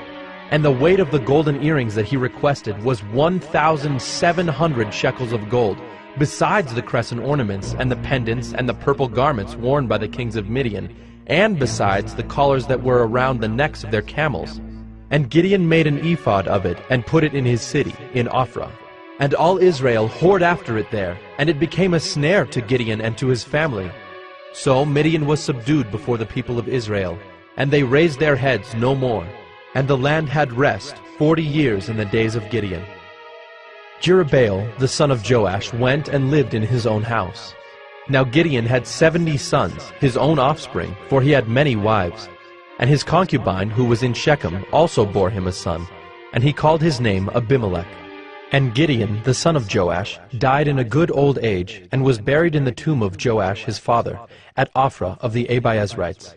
[SPEAKER 1] And the weight of the golden earrings that he requested was 1,700 shekels of gold, besides the crescent ornaments, and the pendants, and the purple garments worn by the kings of Midian, and besides the collars that were around the necks of their camels. And Gideon made an ephod of it, and put it in his city, in Ophrah. And all Israel whored after it there, and it became a snare to Gideon and to his family. So Midian was subdued before the people of Israel, and they raised their heads no more. And the land had rest 40 years in the days of Gideon. Jerubbaal, the son of Joash, went and lived in his own house. Now Gideon had 70 sons, his own offspring, for he had many wives. And his concubine, who was in Shechem, also bore him a son, and he called his name Abimelech. And Gideon, the son of Joash, died in a good old age, and was buried in the tomb of Joash his father, at Ophrah of the Abiezrites.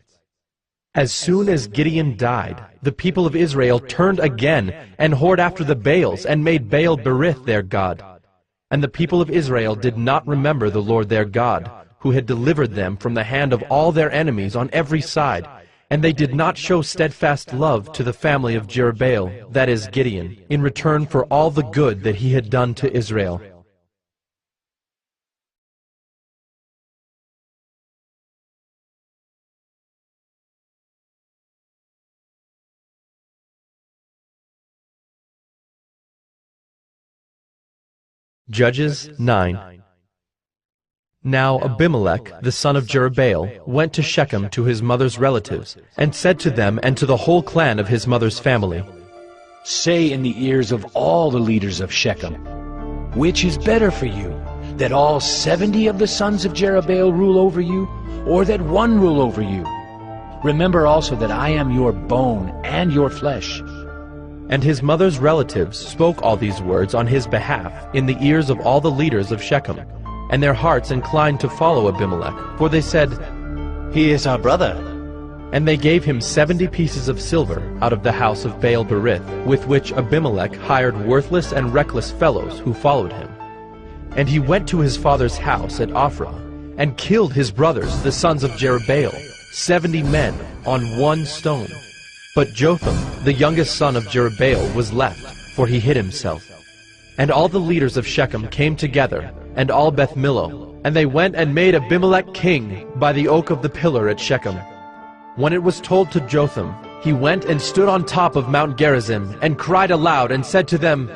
[SPEAKER 1] As soon as Gideon died, the people of Israel turned again, and whored after the Baals, and made Baal Berith their god. And the people of Israel did not remember the Lord their God, who had delivered them from the hand of all their enemies on every side, and they did not show steadfast love to the family of Jerubbaal, that is Gideon, in return for all the good that he had done to Israel. Judges 9. Now Abimelech, the son of Jerubbaal, went to Shechem to his mother's relatives, and said to them and to the whole clan of his mother's family,
[SPEAKER 15] "Say in the ears of all the leaders of Shechem, which is better for you, that all 70 of the sons of Jerubbaal rule over you, or that one rule over you? Remember also that I am your bone and your flesh."
[SPEAKER 1] And his mother's relatives spoke all these words on his behalf in the ears of all the leaders of Shechem, and their hearts inclined to follow Abimelech, for they said,
[SPEAKER 8] "He is our brother."
[SPEAKER 1] And they gave him 70 pieces of silver out of the house of Baal Berith, with which Abimelech hired worthless and reckless fellows who followed him. And he went to his father's house at Ophrah, and killed his brothers, the sons of Jerubbaal, 70 men, on one stone. But Jotham, the youngest son of Jerubbaal, was left, for he hid himself. And all the leaders of Shechem came together, and all Beth Millo, and they went and made Abimelech king by the oak of the pillar at Shechem. When it was told to Jotham, he went and stood on top of Mount Gerizim, and cried aloud, and said to them,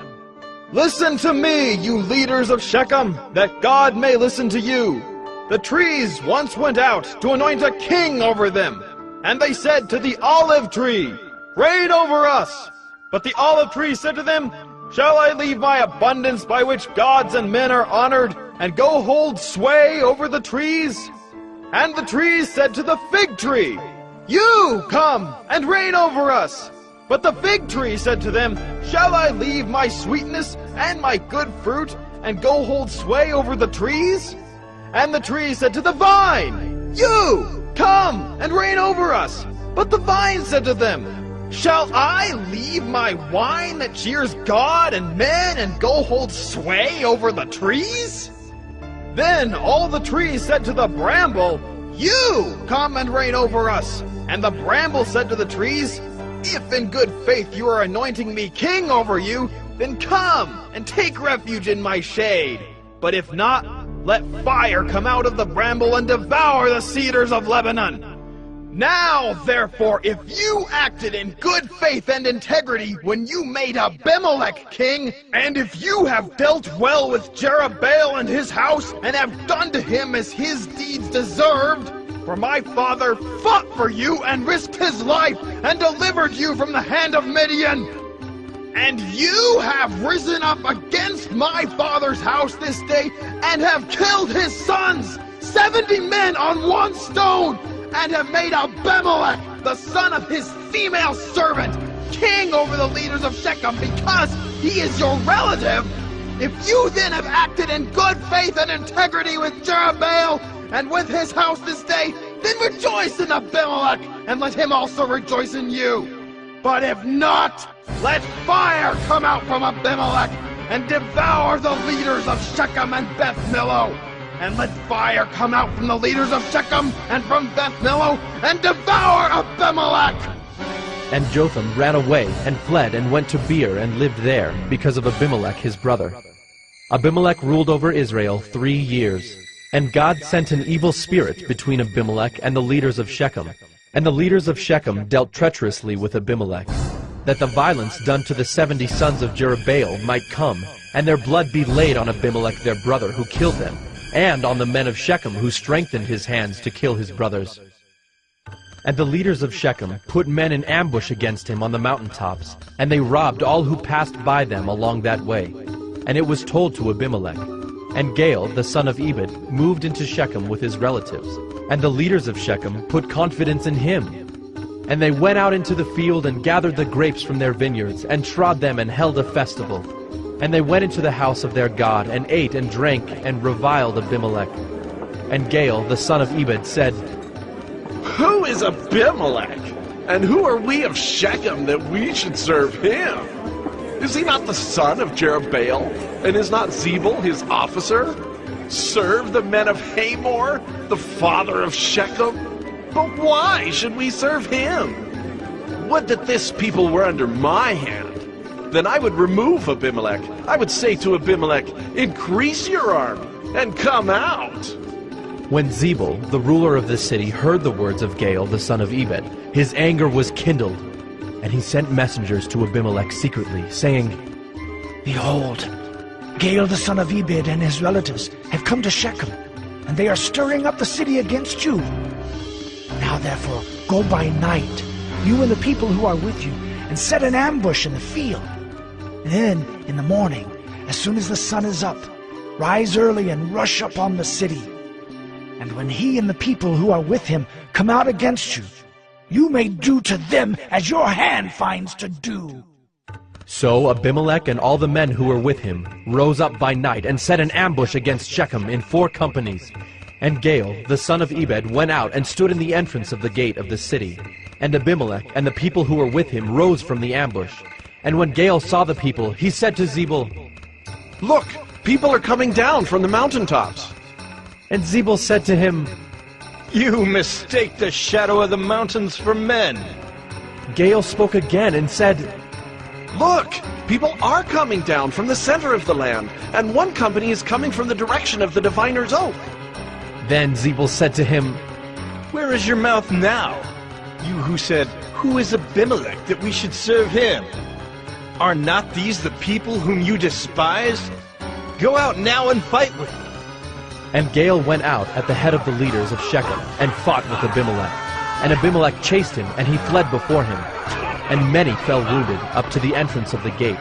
[SPEAKER 10] "Listen to me, you leaders of Shechem, that God may listen to you. The trees once went out to anoint a king over them, and they said to the olive tree, 'Reign over us.' But the olive tree said to them, 'Shall I leave my abundance by which gods and men are honored, and go hold sway over the trees?' And the trees said to the fig tree, 'You come and reign over us.' But the fig tree said to them, 'Shall I leave my sweetness and my good fruit, and go hold sway over the trees?' And the tree said to the vine, 'You come and reign over us.' But the vine said to them, 'Shall I leave my wine that cheers God and men, and go hold sway over the trees?' Then all the trees said to the bramble, 'You come and reign over us.' And the bramble said to the trees, 'If in good faith you are anointing me king over you, then come and take refuge in my shade. But if not, let fire come out of the bramble and devour the cedars of Lebanon. Now, therefore, if you acted in good faith and integrity when you made Abimelech king, and if you have dealt well with Jerubbaal and his house, and have done to him as his deeds deserved, for my father fought for you and risked his life and delivered you from the hand of Midian, and you have risen up against my father's house this day, and have killed his sons, 70 men on one stone, and have made Abimelech, the son of his female servant, king over the leaders of Shechem, because he is your relative. If you then have acted in good faith and integrity with Jerubbaal and with his house this day, then rejoice in Abimelech, and let him also rejoice in you. But if not, let fire come out from Abimelech and devour the leaders of Shechem and Beth Millo. And let fire come out from the leaders of Shechem and from Beth Millo and devour Abimelech.
[SPEAKER 1] And Jotham ran away and fled and went to Beer and lived there because of Abimelech his brother. Abimelech ruled over Israel 3 years. And God sent an evil spirit between Abimelech and the leaders of Shechem. And the leaders of Shechem dealt treacherously with Abimelech, that the violence done to the 70 sons of Jerubbaal might come, and their blood be laid on Abimelech their brother who killed them, and on the men of Shechem who strengthened his hands to kill his brothers. And the leaders of Shechem put men in ambush against him on the mountaintops, and they robbed all who passed by them along that way. And it was told to Abimelech. And Gaal, the son of Ebed, moved into Shechem with his relatives. And the leaders of Shechem put confidence in him. And they went out into the field and gathered the grapes from their vineyards, and trod them and held a festival. And they went into the house of their God, and ate and drank, and reviled Abimelech. And Gaal, the son of Ebed, said,
[SPEAKER 24] Who is Abimelech? And who are we of Shechem that we should serve him? Is he not the son of Jerubbaal? And is not Zebul his officer? Serve the men of Hamor, the father of Shechem? But why should we serve him? Would that this people were under my hand. Then I would remove Abimelech. I would say to Abimelech, increase your army and come out.
[SPEAKER 1] When Zebul, the ruler of the city, heard the words of Gaal, the son of Ebed, his anger was kindled. And he sent messengers to Abimelech secretly, saying,
[SPEAKER 12] Behold, Gaal the son of Ebed and his relatives have come to Shechem, and they are stirring up the city against you. Now therefore, go by night, you and the people who are with you, and set an ambush in the field. And then, in the morning, as soon as the sun is up, rise early and rush upon the city. And when he and the people who are with him come out against you, you may do to them as your hand finds to do.
[SPEAKER 1] So Abimelech and all the men who were with him rose up by night and set an ambush against Shechem in 4 companies. And Gaal, the son of Ebed, went out and stood in the entrance of the gate of the city. And Abimelech and the people who were with him rose from the ambush. And when Gaal saw the people, he said to Zebul,
[SPEAKER 24] Look, people are coming down from the mountaintops.
[SPEAKER 1] And Zebul said to him,
[SPEAKER 14] You mistake the shadow of the mountains for men.
[SPEAKER 1] Gaal spoke again and said,
[SPEAKER 24] Look, people are coming down from the center of the land, and one company is coming from the direction of the diviner's oak.
[SPEAKER 1] Then Zebul said to him,
[SPEAKER 14] Where is your mouth now, you who said, Who is Abimelech that we should serve him? Are not these the people whom you despise? Go out now and fight with them.
[SPEAKER 1] And Gaal went out at the head of the leaders of Shechem and fought with Abimelech. And Abimelech chased him, and he fled before him. And many fell wounded up to the entrance of the gate.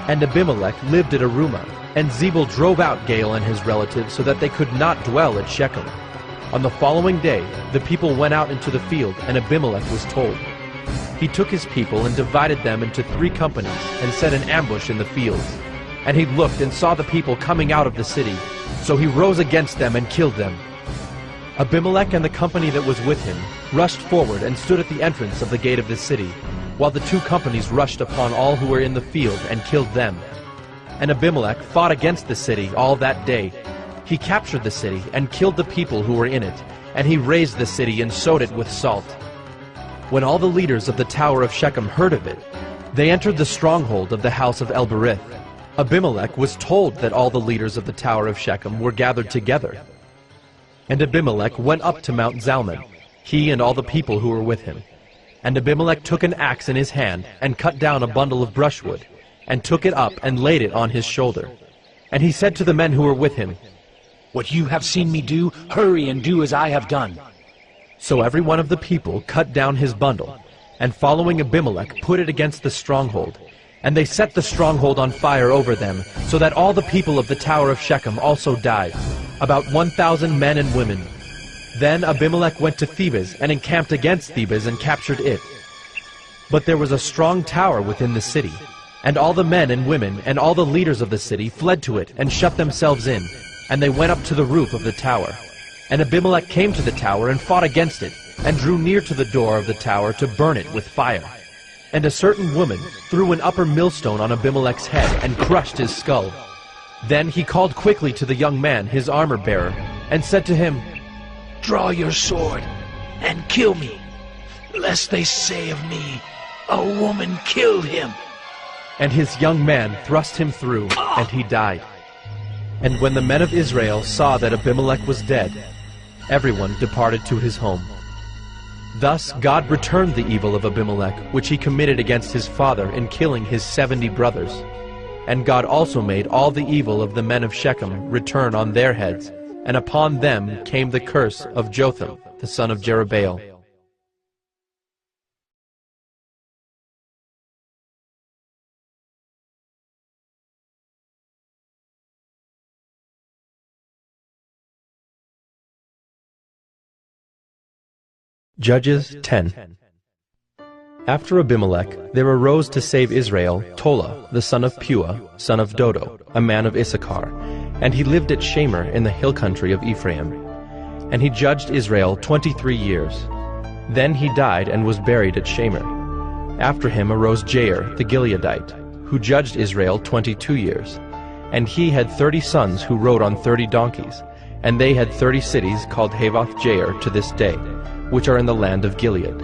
[SPEAKER 1] And Abimelech lived at Arumah. And Zebul drove out Gaal and his relatives so that they could not dwell at Shechem. On the following day, the people went out into the field, and Abimelech was told. He took his people and divided them into 3 companies and set an ambush in the fields. And he looked and saw the people coming out of the city. So he rose against them and killed them. Abimelech and the company that was with him rushed forward and stood at the entrance of the gate of the city, while the 2 companies rushed upon all who were in the field and killed them. And Abimelech fought against the city all that day. He captured the city and killed the people who were in it, and he razed the city and sowed it with salt. When all the leaders of the tower of Shechem heard of it, they entered the stronghold of the house of Elberith. Abimelech was told that all the leaders of the tower of Shechem were gathered together. And Abimelech went up to Mount Zalmon, he and all the people who were with him. And Abimelech took an axe in his hand, and cut down a bundle of brushwood, and took it up and laid it on his shoulder. And he said to the men who were with him,
[SPEAKER 15] What you have seen me do, hurry and do as I have done.
[SPEAKER 1] So every one of the people cut down his bundle, and following Abimelech put it against the stronghold. And they set the stronghold on fire over them, so that all the people of the tower of Shechem also died, about 1,000 men and women. Then Abimelech went to Thebez and encamped against Thebez and captured it. But there was a strong tower within the city, and all the men and women and all the leaders of the city fled to it and shut themselves in, and they went up to the roof of the tower. And Abimelech came to the tower and fought against it, and drew near to the door of the tower to burn it with fire. And a certain woman threw an upper millstone on Abimelech's head and crushed his skull. Then he called quickly to the young man, his armor-bearer, and said to him,
[SPEAKER 2] "Draw your sword and kill me, lest they say of me, a woman killed him."
[SPEAKER 1] And his young man thrust him through, and he died. And when the men of Israel saw that Abimelech was dead, everyone departed to his home. Thus God returned the evil of Abimelech, which he committed against his father in killing his 70 brothers. And God also made all the evil of the men of Shechem return on their heads, and upon them came the curse of Jotham, the son of Jerubbaal. Judges 10. After Abimelech, there arose to save Israel Tola, the son of Puah, son of Dodo, a man of Issachar, and he lived at Shamir in the hill country of Ephraim. And he judged Israel 23 years. Then he died and was buried at Shamir. After him arose Jair the Gileadite, who judged Israel 22 years. And he had 30 sons who rode on 30 donkeys, and they had 30 cities called Havoth Jair to this day, which are in the land of Gilead.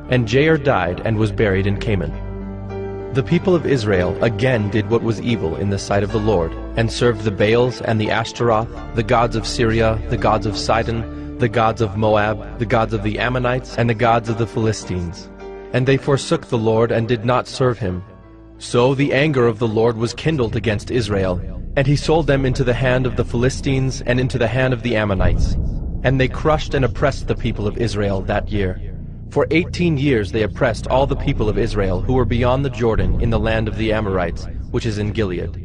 [SPEAKER 1] And Jair died and was buried in Canaan. The people of Israel again did what was evil in the sight of the Lord, and served the Baals and the Ashtaroth, the gods of Syria, the gods of Sidon, the gods of Moab, the gods of the Ammonites, and the gods of the Philistines. And they forsook the Lord and did not serve him. So the anger of the Lord was kindled against Israel, and he sold them into the hand of the Philistines and into the hand of the Ammonites. And they crushed and oppressed the people of Israel that year. For 18 years they oppressed all the people of Israel who were beyond the Jordan in the land of the Amorites, which is in Gilead.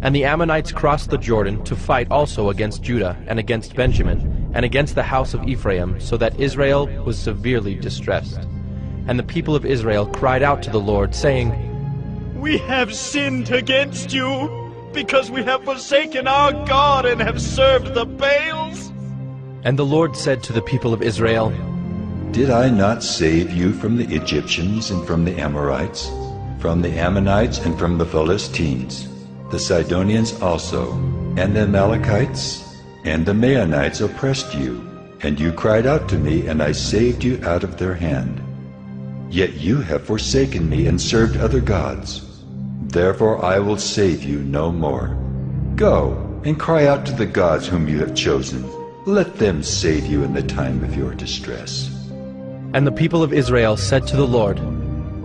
[SPEAKER 1] And the Ammonites crossed the Jordan to fight also against Judah and against Benjamin and against the house of Ephraim, so that Israel was severely distressed. And the people of Israel cried out to the Lord, saying,
[SPEAKER 24] "We have sinned against you, because we have forsaken our God and have served the Baals."
[SPEAKER 1] And the Lord said to the people of Israel,
[SPEAKER 3] Did I not save you from the Egyptians and from the Amorites, from the Ammonites and from the Philistines, the Sidonians also, and the Amalekites? And the Maonites oppressed you, and you cried out to me, and I saved you out of their hand. Yet you have forsaken me and served other gods. Therefore I will save you no more. Go and cry out to the gods whom you have chosen. Let them save you in the time of your distress.
[SPEAKER 1] And the people of Israel said to the Lord,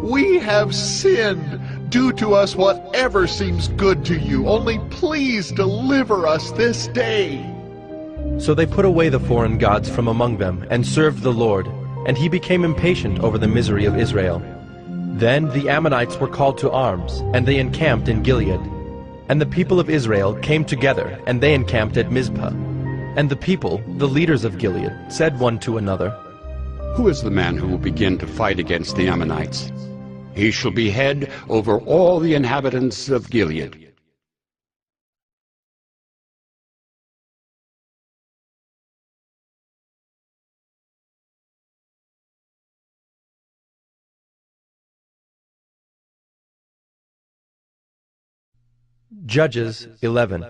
[SPEAKER 11] We have sinned. Do to us whatever seems good to you. Only please deliver us this day.
[SPEAKER 1] So they put away the foreign gods from among them and served the Lord, and he became impatient over the misery of Israel. Then the Ammonites were called to arms, and they encamped in Gilead. And the people of Israel came together, and they encamped at Mizpah. And the people, the leaders of Gilead, said one to another,
[SPEAKER 5] Who is the man who will begin to fight against the Ammonites? He shall be head over all the inhabitants of Gilead.
[SPEAKER 1] Judges 11.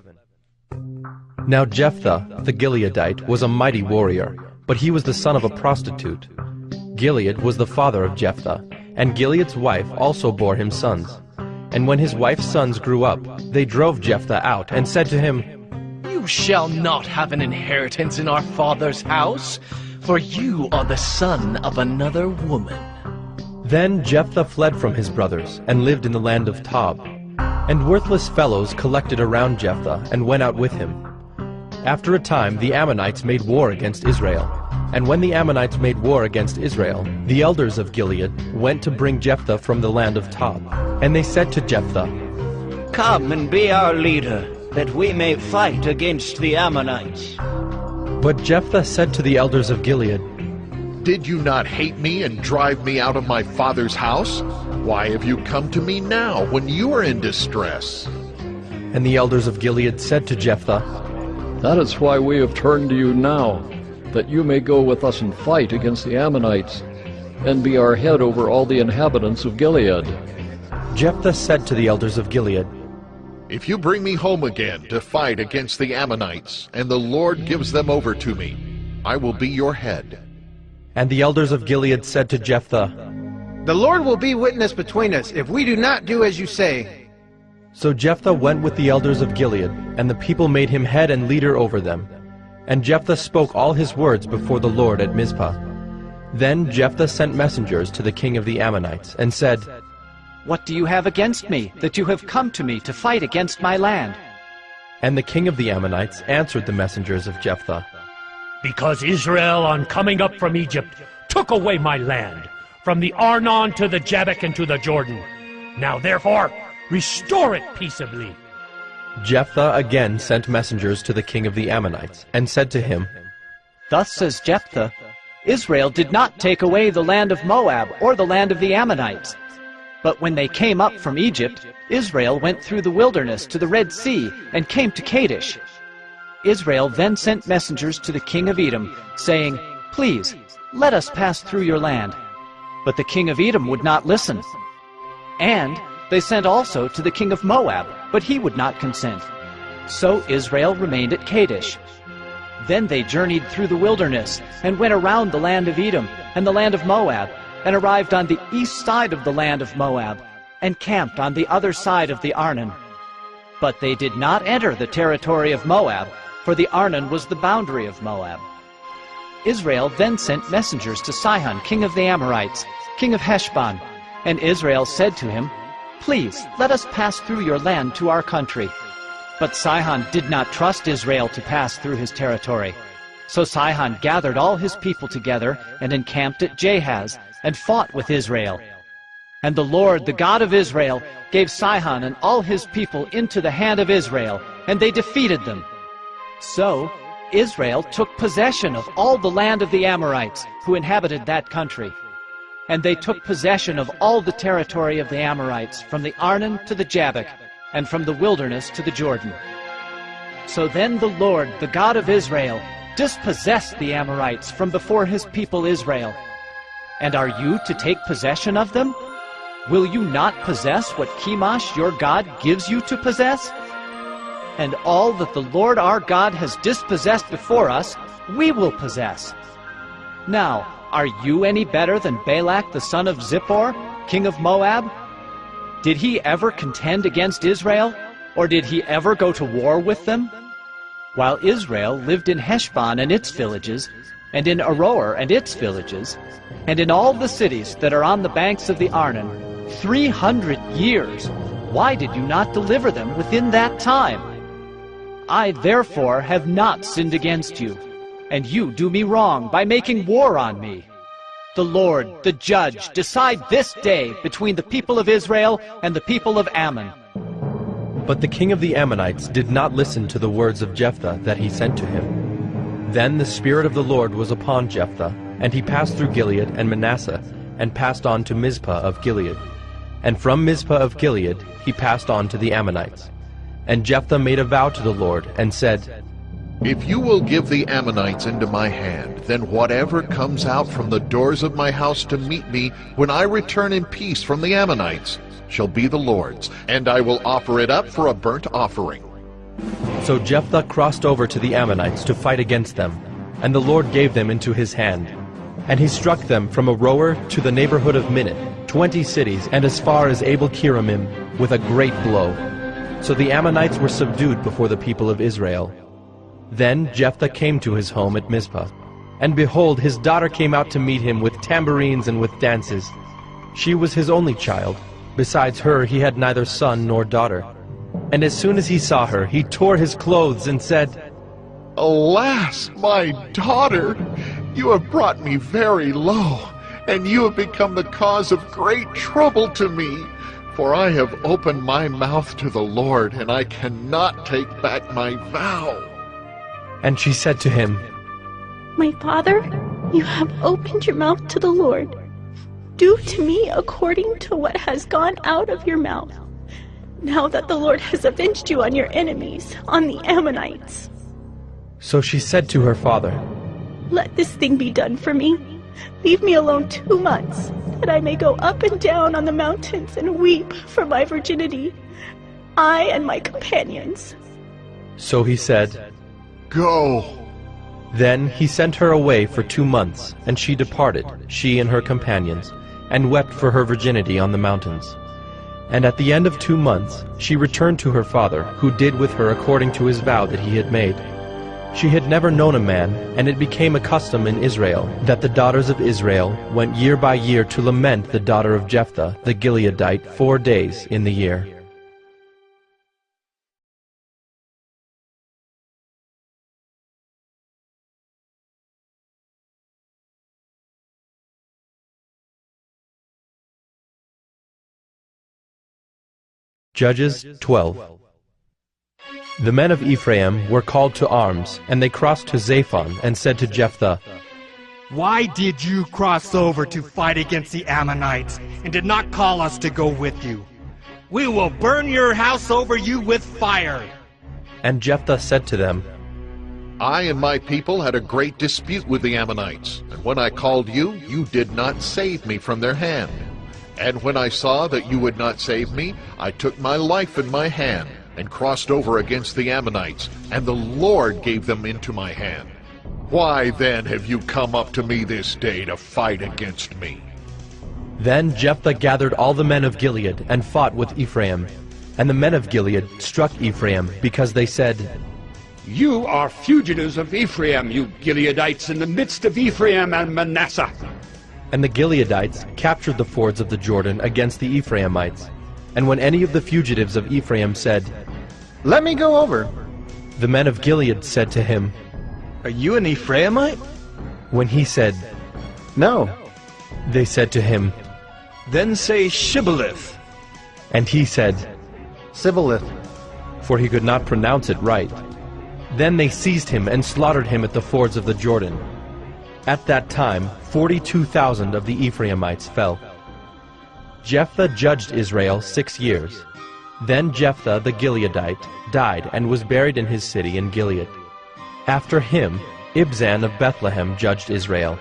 [SPEAKER 1] Now Jephthah the Gileadite was a mighty warrior, but he was the son of a prostitute. Gilead was the father of Jephthah, and Gilead's wife also bore him sons. And when his wife's sons grew up, they drove Jephthah out and said to him,
[SPEAKER 2] You shall not have an inheritance in our father's house, for you are the son of another woman.
[SPEAKER 1] Then Jephthah fled from his brothers and lived in the land of Tob. And worthless fellows collected around Jephthah and went out with him. After a time the Ammonites made war against Israel. And when the Ammonites made war against Israel, the elders of Gilead went to bring Jephthah from the land of Tob. And they said to Jephthah,
[SPEAKER 13] Come and be our leader, that we may fight against the Ammonites.
[SPEAKER 1] But Jephthah said to the elders of Gilead,
[SPEAKER 11] Did you not hate me and drive me out of my father's house? Why have you come to me now when you are in distress?
[SPEAKER 1] And the elders of Gilead said to Jephthah,
[SPEAKER 16] That is why we have turned to you now, that you may go with us and fight against the Ammonites. and be our head over all the inhabitants of Gilead.
[SPEAKER 1] Jephthah said to the elders of Gilead,
[SPEAKER 11] If you bring me home again to fight against the Ammonites, and the Lord gives them over to me, I will be your head.
[SPEAKER 1] And the elders of Gilead said to Jephthah,
[SPEAKER 17] The Lord will be witness between us if we do not do as you say.
[SPEAKER 1] So Jephthah went with the elders of Gilead, and the people made him head and leader over them. And Jephthah spoke all his words before the Lord at Mizpah. Then Jephthah sent messengers to the king of the Ammonites, and said,
[SPEAKER 19] What do you have against me, that you have come to me to fight against my land?
[SPEAKER 1] And the king of the Ammonites answered the messengers of Jephthah,
[SPEAKER 2] Because Israel, on coming up from Egypt, took away my land, from the Arnon to the Jabbok and to the Jordan. Now therefore, restore it peaceably.
[SPEAKER 1] Jephthah again sent messengers to the king of the Ammonites, and said to him,
[SPEAKER 19] Thus says Jephthah, Israel did not take away the land of Moab or the land of the Ammonites. But when they came up from Egypt, Israel went through the wilderness to the Red Sea and came to Kadesh. Israel then sent messengers to the king of Edom, saying, Please, let us pass through your land. But the king of Edom would not listen. And they sent also to the king of Moab, but he would not consent. So Israel remained at Kadesh. Then they journeyed through the wilderness, and went around the land of Edom and the land of Moab, and arrived on the east side of the land of Moab, and camped on the other side of the Arnon. But they did not enter the territory of Moab, for the Arnon was the boundary of Moab. Israel then sent messengers to Sihon, king of the Amorites, king of Heshbon, and Israel said to him, Please, let us pass through your land to our country. But Sihon did not trust Israel to pass through his territory. So Sihon gathered all his people together and encamped at Jahaz, and fought with Israel. And the Lord, the God of Israel, gave Sihon and all his people into the hand of Israel, and they defeated them. So Israel took possession of all the land of the Amorites, who inhabited that country. And they took possession of all the territory of the Amorites, from the Arnon to the Jabbok, and from the wilderness to the Jordan. So then the Lord, the God of Israel, dispossessed the Amorites from before his people Israel. And are you to take possession of them? Will you not possess what Chemosh your God gives you to possess? And all that the Lord our God has dispossessed before us, we will possess. Now, are you any better than Balak the son of Zippor, king of Moab? Did he ever contend against Israel, or did he ever go to war with them? While Israel lived in Heshbon and its villages, and in Aroer and its villages, and in all the cities that are on the banks of the Arnon, 300 years, why did you not deliver them within that time? I therefore have not sinned against you, and you do me wrong by making war on me. The Lord, the judge, decide this day between the people of Israel and the people of Ammon.
[SPEAKER 1] But the king of the Ammonites did not listen to the words of Jephthah that he sent to him. Then the Spirit of the Lord was upon Jephthah, and he passed through Gilead and Manasseh, and passed on to Mizpah of Gilead. And from Mizpah of Gilead he passed on to the Ammonites. And Jephthah made a vow to the Lord, and said,
[SPEAKER 11] If you will give the Ammonites into my hand, then whatever comes out from the doors of my house to meet me when I return in peace from the Ammonites shall be the Lord's, and I will offer it up for a burnt offering.
[SPEAKER 1] So Jephthah crossed over to the Ammonites to fight against them, and the Lord gave them into his hand. And he struck them from Aroer to the neighborhood of Minnith, 20 cities, and as far as Abel-Kiramim, with a great blow. So the Ammonites were subdued before the people of Israel. Then Jephthah came to his home at Mizpah. And behold, his daughter came out to meet him with tambourines and with dances. She was his only child. Besides her he had neither son nor daughter. And as soon as he saw her, he tore his clothes and said,
[SPEAKER 11] Alas, my daughter, you have brought me very low, and you have become the cause of great trouble to me. For I have opened my mouth to the Lord, and I cannot take back my vow.
[SPEAKER 1] And she said to him,
[SPEAKER 20] My father, you have opened your mouth to the Lord. Do to me according to what has gone out of your mouth, now that the Lord has avenged you on your enemies, on the Ammonites.
[SPEAKER 1] So she said to her father,
[SPEAKER 20] Let this thing be done for me, Leave me alone 2 months, that I may go up and down on the mountains and weep for my virginity, I and my companions.
[SPEAKER 1] So he said,
[SPEAKER 11] Go.
[SPEAKER 1] Then he sent her away for 2 months, and she departed, she and her companions, and wept for her virginity on the mountains. And at the end of 2 months she returned to her father, who did with her according to his vow that he had made. She had never known a man, and it became a custom in Israel that the daughters of Israel went year by year to lament the daughter of Jephthah the Gileadite 4 days in the year. Judges 12. The men of Ephraim were called to arms, and they crossed to Zaphon and said to Jephthah,
[SPEAKER 4] Why did you cross over to fight against the Ammonites and did not call us to go with you? We will burn your house over you with fire.
[SPEAKER 1] And Jephthah said to them,
[SPEAKER 11] I and my people had a great dispute with the Ammonites, and when I called you, you did not save me from their hand. And when I saw that you would not save me, I took my life in my hand and crossed over against the Ammonites, and the Lord gave them into my hand. Why then have you come up to me this day to fight against me?
[SPEAKER 1] Then Jephthah gathered all the men of Gilead and fought with Ephraim. And the men of Gilead struck Ephraim, because they said,
[SPEAKER 5] You are fugitives of Ephraim, you Gileadites, in the midst of Ephraim and Manasseh.
[SPEAKER 1] And the Gileadites captured the fords of the Jordan against the Ephraimites. And when any of the fugitives of Ephraim said,
[SPEAKER 10] Let me go over,
[SPEAKER 1] the men of Gilead said to him,
[SPEAKER 14] Are you an Ephraimite?
[SPEAKER 1] When he said,
[SPEAKER 10] No,
[SPEAKER 1] they said to him,
[SPEAKER 14] Then say Shibboleth.
[SPEAKER 1] And he said,
[SPEAKER 10] Sibboleth,
[SPEAKER 1] for he could not pronounce it right. Then they seized him and slaughtered him at the fords of the Jordan. At that time 42,000 of the Ephraimites fell. Jephthah judged Israel 6 years. Then Jephthah the Gileadite died and was buried in his city in Gilead. After him Ibzan of Bethlehem judged Israel.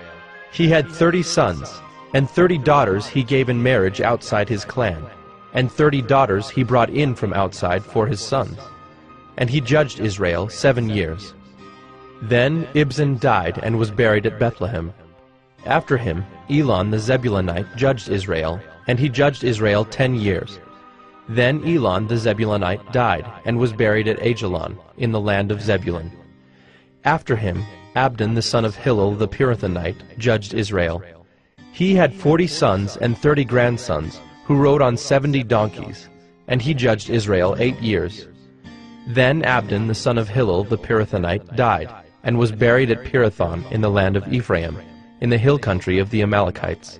[SPEAKER 1] He had 30 sons, and 30 daughters he gave in marriage outside his clan, and 30 daughters he brought in from outside for his sons. And he judged Israel 7 years. Then Ibzan died and was buried at Bethlehem. After him Elon the Zebulunite judged Israel, and he judged Israel 10 years. Then Elon the Zebulunite died and was buried at Ajalon in the land of Zebulun. After him Abdon the son of Hillel the Pirathonite judged Israel. He had 40 sons and 30 grandsons, who rode on 70 donkeys, and he judged Israel 8 years. Then Abdon the son of Hillel the Pirathonite died, and was buried at Pirathon in the land of Ephraim, in the hill country of the Amalekites.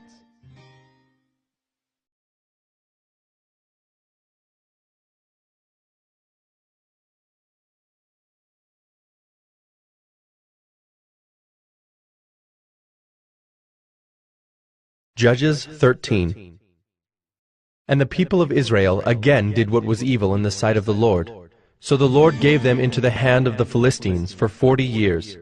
[SPEAKER 1] Judges 13. And the people of Israel again did what was evil in the sight of the Lord. So the Lord gave them into the hand of the Philistines for 40 years.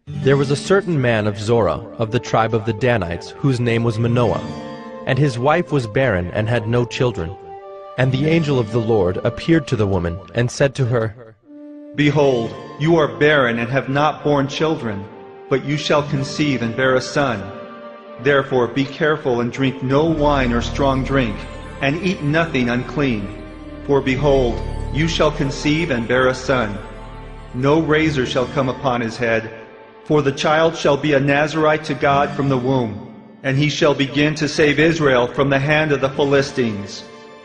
[SPEAKER 1] There was a certain man of Zorah, of the tribe of the Danites, whose name was Manoah. And his wife was barren and had no children. And the angel of the Lord appeared to the woman, and said to her,
[SPEAKER 9] Behold, you are barren and have not borne children, but you shall conceive and bear a son. Therefore be careful and drink no wine or strong drink, and eat nothing unclean. For behold, you shall conceive and bear a son. No razor shall come upon his head, for the child shall be a Nazirite to God from the womb, and he shall begin to save Israel from the hand of the Philistines.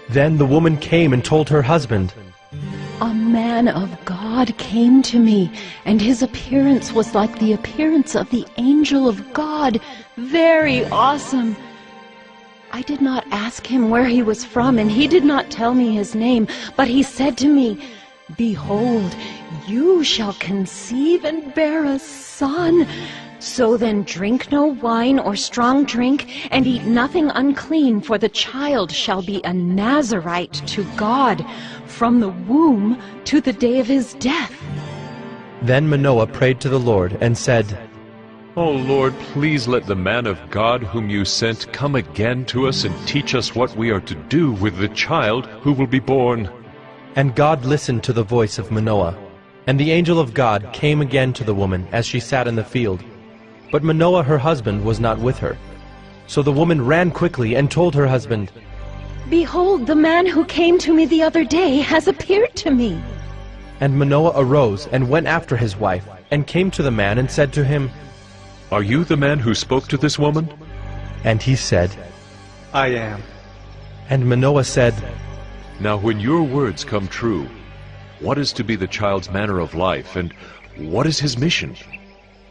[SPEAKER 1] Then the woman came and told her husband.
[SPEAKER 18] A man of God came to me, and his appearance was like the appearance of the angel of God, very awesome. I did not ask him where he was from, and he did not tell me his name, but he said to me, Behold, you shall conceive and bear a son. So then drink no wine or strong drink, and eat nothing unclean, for the child shall be a Nazirite to God from the womb to the day of his death.
[SPEAKER 1] Then Manoah prayed to the Lord and said,
[SPEAKER 6] O Lord, please let the man of God whom you sent come again to us and teach us what we are to do with the child who will be born.
[SPEAKER 1] And God listened to the voice of Manoah. And the angel of God came again to the woman as she sat in the field. But Manoah her husband was not with her. So the woman ran quickly and told her husband,
[SPEAKER 18] Behold, the man who came to me the other day has appeared to me.
[SPEAKER 1] And Manoah arose and went after his wife, and came to the man and said to him,
[SPEAKER 6] Are you the man who spoke to this woman?
[SPEAKER 1] And he said,
[SPEAKER 9] I am.
[SPEAKER 1] And Manoah said,
[SPEAKER 6] Now when your words come true, what is to be the child's manner of life, and what is his mission?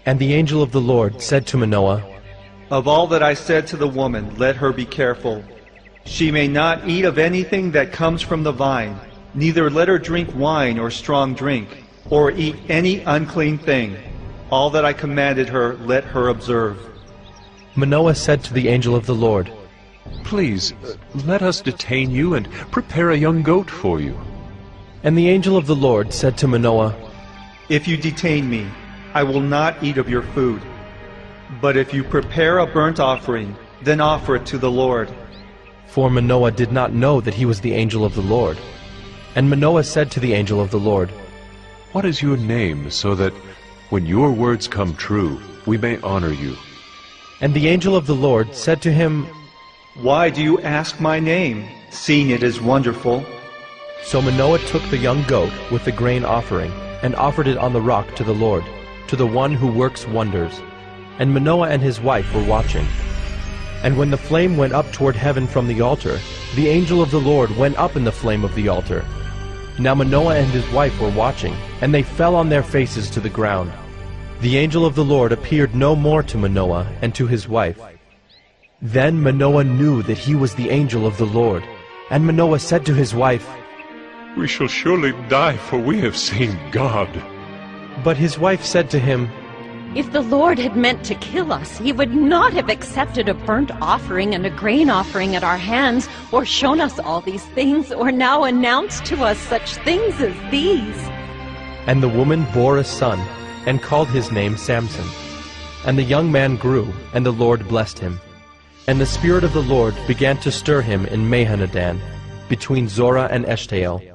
[SPEAKER 1] And the angel of the Lord said to Manoah,
[SPEAKER 9] Of all that I said to the woman, let her be careful. She may not eat of anything that comes from the vine, neither let her drink wine or strong drink, or eat any unclean thing. All that I commanded her, let her observe.
[SPEAKER 1] Manoah said to the angel of the Lord,
[SPEAKER 6] Please, let us detain you and prepare a young goat for you.
[SPEAKER 1] And the angel of the Lord said to Manoah,
[SPEAKER 9] If you detain me, I will not eat of your food. But if you prepare a burnt offering, then offer it to the Lord.
[SPEAKER 1] For Manoah did not know that he was the angel of the Lord. And Manoah said to the angel of the Lord,
[SPEAKER 6] What is your name, so that when your words come true, we may honor you?
[SPEAKER 1] And the angel of the Lord said to him,
[SPEAKER 9] Why do you ask my name, seeing it is wonderful?
[SPEAKER 1] So Manoah took the young goat with the grain offering, and offered it on the rock to the Lord, to the one who works wonders. And Manoah and his wife were watching. And when the flame went up toward heaven from the altar, the angel of the Lord went up in the flame of the altar. Now Manoah and his wife were watching, and they fell on their faces to the ground. The angel of the Lord appeared no more to Manoah and to his wife. Then Manoah knew that he was the angel of the Lord. And Manoah said to his wife,
[SPEAKER 6] We shall surely die, for we have seen God.
[SPEAKER 1] But his wife said to him,
[SPEAKER 18] If the Lord had meant to kill us, he would not have accepted a burnt offering and a grain offering at our hands, or shown us all these things, or now announced to us such things as these.
[SPEAKER 1] And the woman bore a son, and called his name Samson. And the young man grew, and the Lord blessed him. And the Spirit of the Lord began to stir him in Mahanadan, between Zorah and Eshtaol.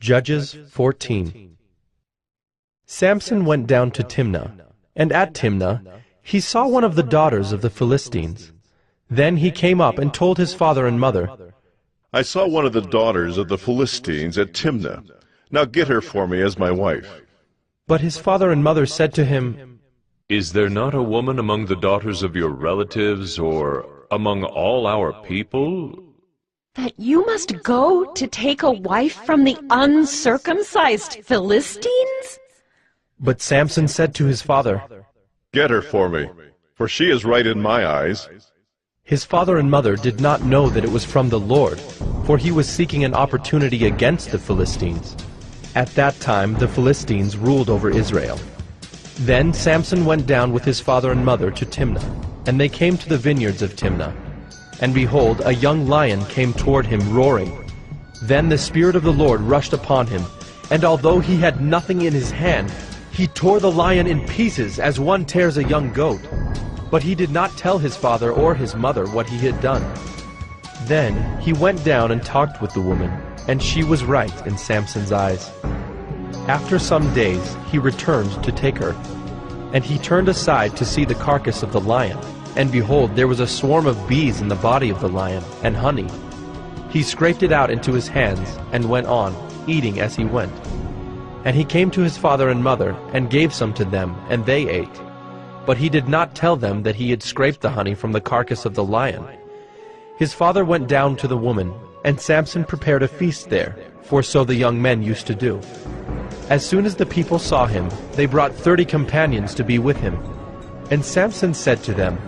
[SPEAKER 1] Judges 14. Samson went down to Timnah, and at Timnah he saw one of the daughters of the Philistines. Then he came up and told his father and mother,
[SPEAKER 7] I saw one of the daughters of the Philistines at Timnah. Now get her for me as my wife.
[SPEAKER 1] But his father and mother said to him,
[SPEAKER 6] Is there not a woman among the daughters of your relatives, or among all our people?
[SPEAKER 18] That you must go to take a wife from the uncircumcised Philistines?
[SPEAKER 1] But Samson said to his father,
[SPEAKER 7] Get her for me, for she is right in my eyes.
[SPEAKER 1] His father and mother did not know that it was from the Lord, for he was seeking an opportunity against the Philistines. At that time the Philistines ruled over Israel. Then Samson went down with his father and mother to Timnah, and they came to the vineyards of Timnah. And behold, a young lion came toward him roaring. Then the Spirit of the Lord rushed upon him, and although he had nothing in his hand, he tore the lion in pieces as one tears a young goat. But he did not tell his father or his mother what he had done. Then he went down and talked with the woman, and she was right in Samson's eyes. After some days he returned to take her, and he turned aside to see the carcass of the lion. And behold, there was a swarm of bees in the body of the lion, and honey. He scraped it out into his hands, and went on, eating as he went. And he came to his father and mother, and gave some to them, and they ate. But he did not tell them that he had scraped the honey from the carcass of the lion. His father went down to the woman, and Samson prepared a feast there, for so the young men used to do. As soon as the people saw him, they brought 30 companions to be with him. And Samson said to them,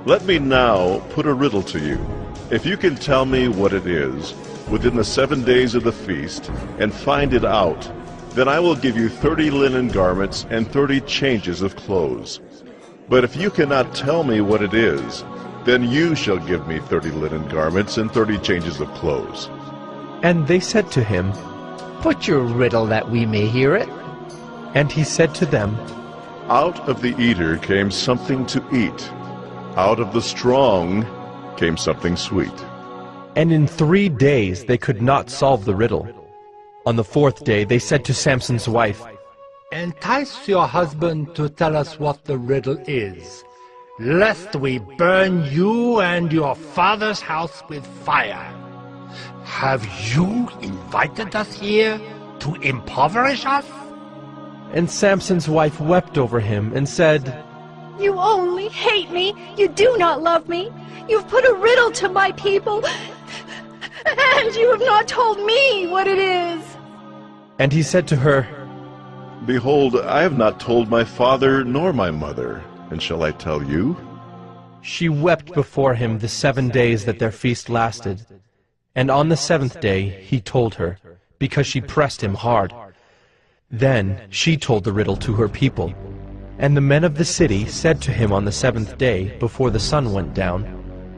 [SPEAKER 7] Let me now put a riddle to you. If you can tell me what it is within the 7 days of the feast, and find it out, then I will give you 30 linen garments and 30 changes of clothes. But if you cannot tell me what it is, then you shall give me 30 linen garments and 30 changes of clothes.
[SPEAKER 1] And they said to him,
[SPEAKER 8] Put your riddle that we may hear it.
[SPEAKER 1] And he said to them,
[SPEAKER 7] Out of the eater came something to eat. Out of the strong came something sweet.
[SPEAKER 1] And in 3 days they could not solve the riddle. On the 4th day they said to Samson's wife,
[SPEAKER 12] Entice your husband to tell us what the riddle is, lest we burn you and your father's house with fire. Have you invited us here to impoverish us?
[SPEAKER 1] And Samson's wife wept over him and said,
[SPEAKER 20] You only hate me. You do not love me. You've put a riddle to my people, and you have not told me what it is.
[SPEAKER 1] And he said to her,
[SPEAKER 7] Behold, I have not told my father nor my mother, and shall I tell you?
[SPEAKER 1] She wept before him the 7 days that their feast lasted. And on the 7th day he told her, because she pressed him hard. Then she told the riddle to her people. And the men of the city said to him on the 7th day, before the sun went down,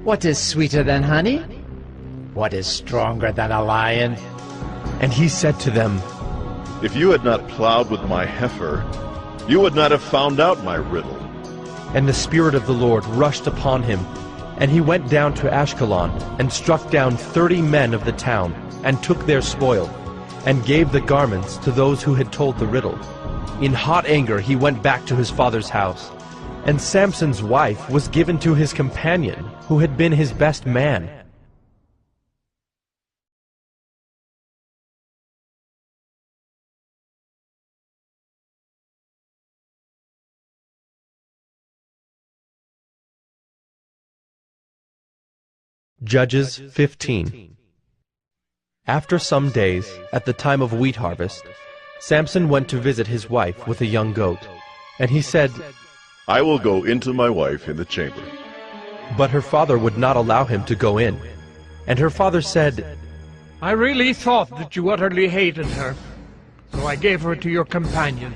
[SPEAKER 8] What is sweeter than honey? What is stronger than a lion?
[SPEAKER 1] And he said to them,
[SPEAKER 7] If you had not plowed with my heifer, you would not have found out my riddle.
[SPEAKER 1] And the Spirit of the Lord rushed upon him, and he went down to Ashkelon, and struck down 30 men of the town, and took their spoil, and gave the garments to those who had told the riddle. In hot anger he went back to his father's house. And Samson's wife was given to his companion, who had been his best man. Judges 15. After some days, at the time of wheat harvest, Samson went to visit his wife with a young goat. And he said,
[SPEAKER 7] I will go into my wife in the chamber.
[SPEAKER 1] But her father would not allow him to go in. And her father said,
[SPEAKER 12] I really thought that you utterly hated her, so I gave her to your companion.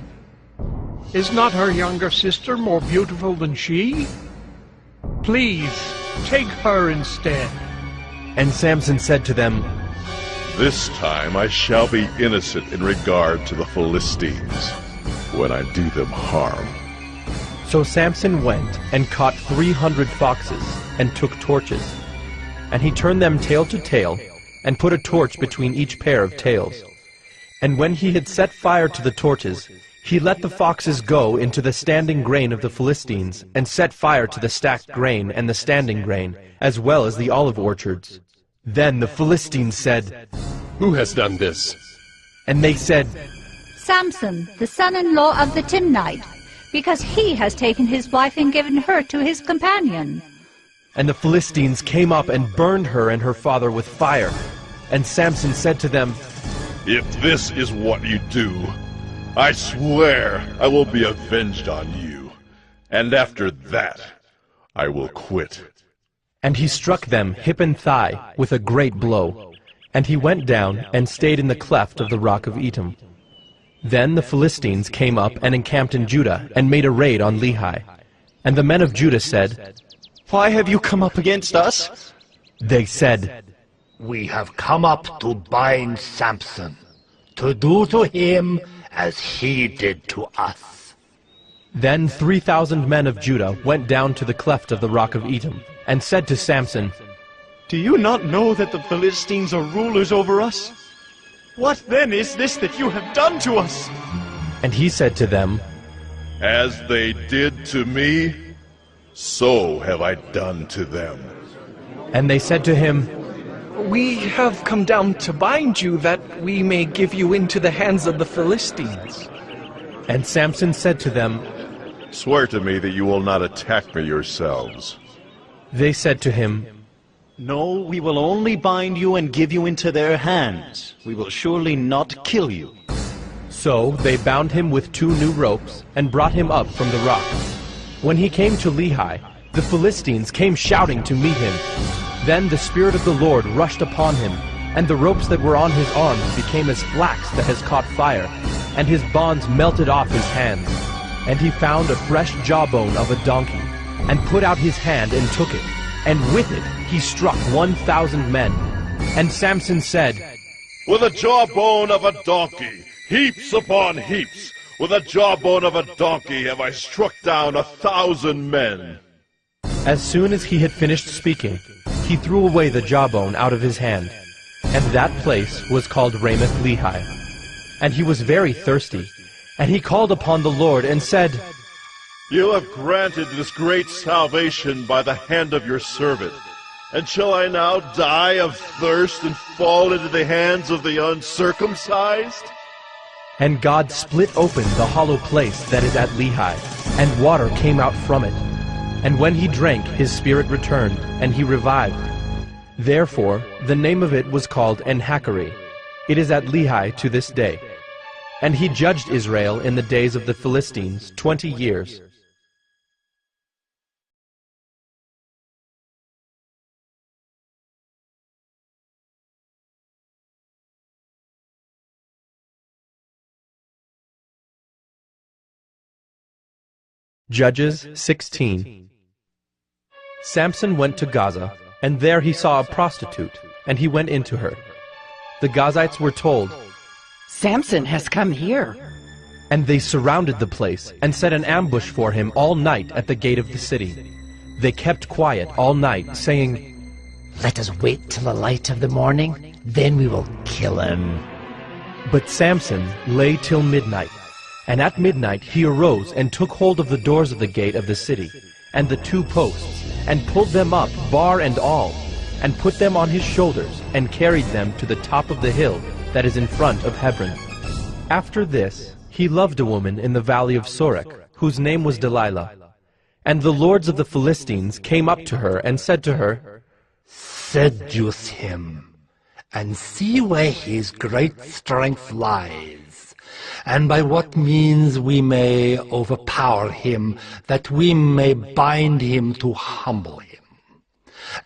[SPEAKER 12] Is not her younger sister more beautiful than she? Please, take her instead.
[SPEAKER 1] And Samson said to them,
[SPEAKER 7] This time I shall be innocent in regard to the Philistines, when I do them harm.
[SPEAKER 1] So Samson went and caught 300 foxes, and took torches. And he turned them tail to tail, and put a torch between each pair of tails. And when he had set fire to the torches, he let the foxes go into the standing grain of the Philistines, and set fire to the stacked grain and the standing grain, as well as the olive orchards. Then the Philistines said,
[SPEAKER 6] Who has done this?
[SPEAKER 1] And they said,
[SPEAKER 21] Samson, the son-in-law of the Timnite, because he has taken his wife and given her to his companion.
[SPEAKER 1] And the Philistines came up and burned her and her father with fire. And Samson said to them,
[SPEAKER 7] If this is what you do, I swear I will be avenged on you, and after that I will quit.
[SPEAKER 1] And he struck them hip and thigh with a great blow. And he went down and stayed in the cleft of the rock of Etam. Then the Philistines came up and encamped in Judah, and made a raid on Lehi. And the men of Judah said,
[SPEAKER 14] Why have you come up against us?
[SPEAKER 1] They said,
[SPEAKER 12] We have come up to bind Samson, to do to him as he did to us.
[SPEAKER 1] Then 3,000 men of Judah went down to the cleft of the rock of Etam, and said to Samson,
[SPEAKER 14] Do you not know that the Philistines are rulers over us? What then is this that you have done to us?
[SPEAKER 1] And he said to them,
[SPEAKER 7] As they did to me, so have I done to them.
[SPEAKER 1] And they said to him,
[SPEAKER 22] We have come down to bind you, that we may give you into the hands of the Philistines.
[SPEAKER 1] And Samson said to them,
[SPEAKER 7] Swear to me that you will not attack me yourselves.
[SPEAKER 1] They said to him,
[SPEAKER 14] No, we will only bind you and give you into their hands. We will surely not kill you.
[SPEAKER 1] So they bound him with 2 new ropes, and brought him up from the rock. When he came to Lehi, the Philistines came shouting to meet him. Then the Spirit of the Lord rushed upon him, and the ropes that were on his arms became as flax that has caught fire, and his bonds melted off his hands. And he found a fresh jawbone of a donkey, and put out his hand and took it, and with it he struck 1,000 men. And Samson said,
[SPEAKER 7] With a jawbone of a donkey, heaps upon heaps, with a jawbone of a donkey have I struck down 1,000 men.
[SPEAKER 1] As soon as he had finished speaking, he threw away the jawbone out of his hand, and that place was called Ramoth-Lehi. And he was very thirsty, and he called upon the Lord and said,
[SPEAKER 7] You have granted this great salvation by the hand of your servant. And shall I now die of thirst and fall into the hands of the uncircumcised?
[SPEAKER 1] And God split open the hollow place that is at Lehi, and water came out from it. And when he drank, his spirit returned, and he revived. Therefore the name of it was called En-Hakkore. It is at Lehi to this day. And he judged Israel in the days of the Philistines 20 years. Judges 16. Samson went to Gaza, and there he saw a prostitute, and he went into her. The Gazites were told,
[SPEAKER 3] Samson has come here.
[SPEAKER 1] And they surrounded the place, and set an ambush for him all night at the gate of the city. They kept quiet all night, saying,
[SPEAKER 8] Let us wait till the light of the morning, then we will kill him.
[SPEAKER 1] But Samson lay till midnight. And at midnight he arose and took hold of the doors of the gate of the city, and the 2 posts, and pulled them up, bar and all, and put them on his shoulders, and carried them to the top of the hill that is in front of Hebron. After this he loved a woman in the valley of Sorek, whose name was Delilah. And the lords of the Philistines came up to her, and said to her,
[SPEAKER 12] Seduce him, and see where his great strength lies, and by what means we may overpower him, that we may bind him to humble him.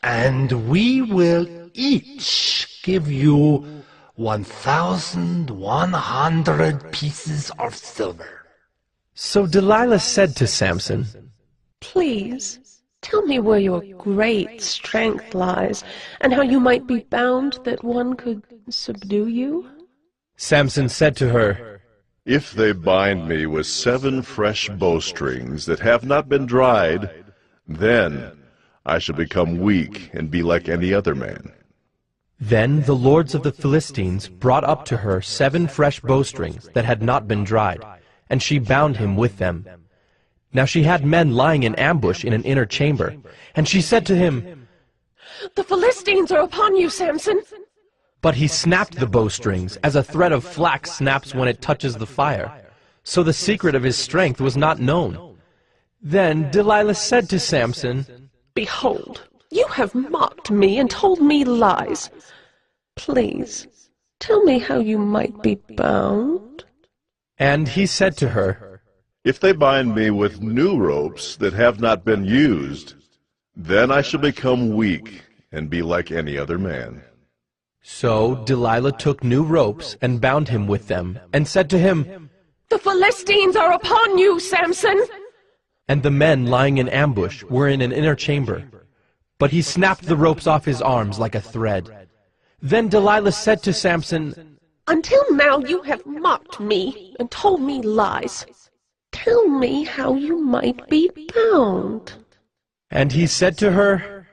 [SPEAKER 12] And we will each give you 1,100 pieces of silver.
[SPEAKER 1] So Delilah said to Samson,
[SPEAKER 15] Please, tell me where your great strength lies, and how you might be bound that one could subdue you.
[SPEAKER 1] Samson said to her,
[SPEAKER 7] If they bind me with 7 fresh bowstrings that have not been dried, then I shall become weak and be like any other man.
[SPEAKER 1] Then the lords of the Philistines brought up to her 7 fresh bowstrings that had not been dried, and she bound him with them. Now she had men lying in ambush in an inner chamber, and she said to him,
[SPEAKER 15] The Philistines are upon you, Samson.
[SPEAKER 1] But he snapped the bowstrings, as a thread of flax snaps when it touches the fire. So the secret of his strength was not known. Then Delilah said to Samson,
[SPEAKER 15] Behold, you have mocked me and told me lies. Please, tell me how you might be bound.
[SPEAKER 1] And he said to her,
[SPEAKER 7] If they bind me with new ropes that have not been used, then I shall become weak and be like any other man.
[SPEAKER 1] So Delilah took new ropes and bound him with them, and said to him,
[SPEAKER 15] The Philistines are upon you, Samson.
[SPEAKER 1] And the men lying in ambush were in an inner chamber. But he snapped the ropes off his arms like a thread. Then Delilah said to Samson,
[SPEAKER 15] Until now you have mocked me and told me lies. Tell me how you might be bound.
[SPEAKER 1] And he said to her,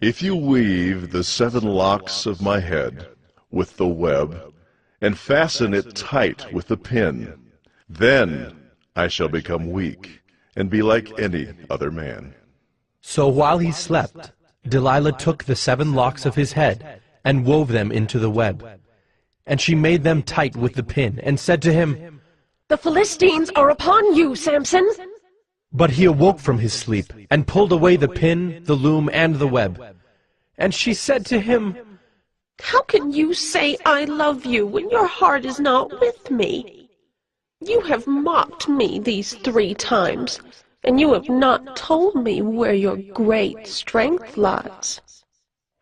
[SPEAKER 7] If you weave the 7 locks of my head with the web, and fasten it tight with the pin, then I shall become weak, and be like any other man.
[SPEAKER 1] So while he slept, Delilah took the 7 locks of his head, and wove them into the web. And she made them tight with the pin, and said to him,
[SPEAKER 15] The Philistines are upon you, Samson.
[SPEAKER 1] But he awoke from his sleep, and pulled away the pin, the loom, and the web. And she said to him,
[SPEAKER 15] How can you say I love you when your heart is not with me? You have mocked me these 3 times, and you have not told me where your great strength lies.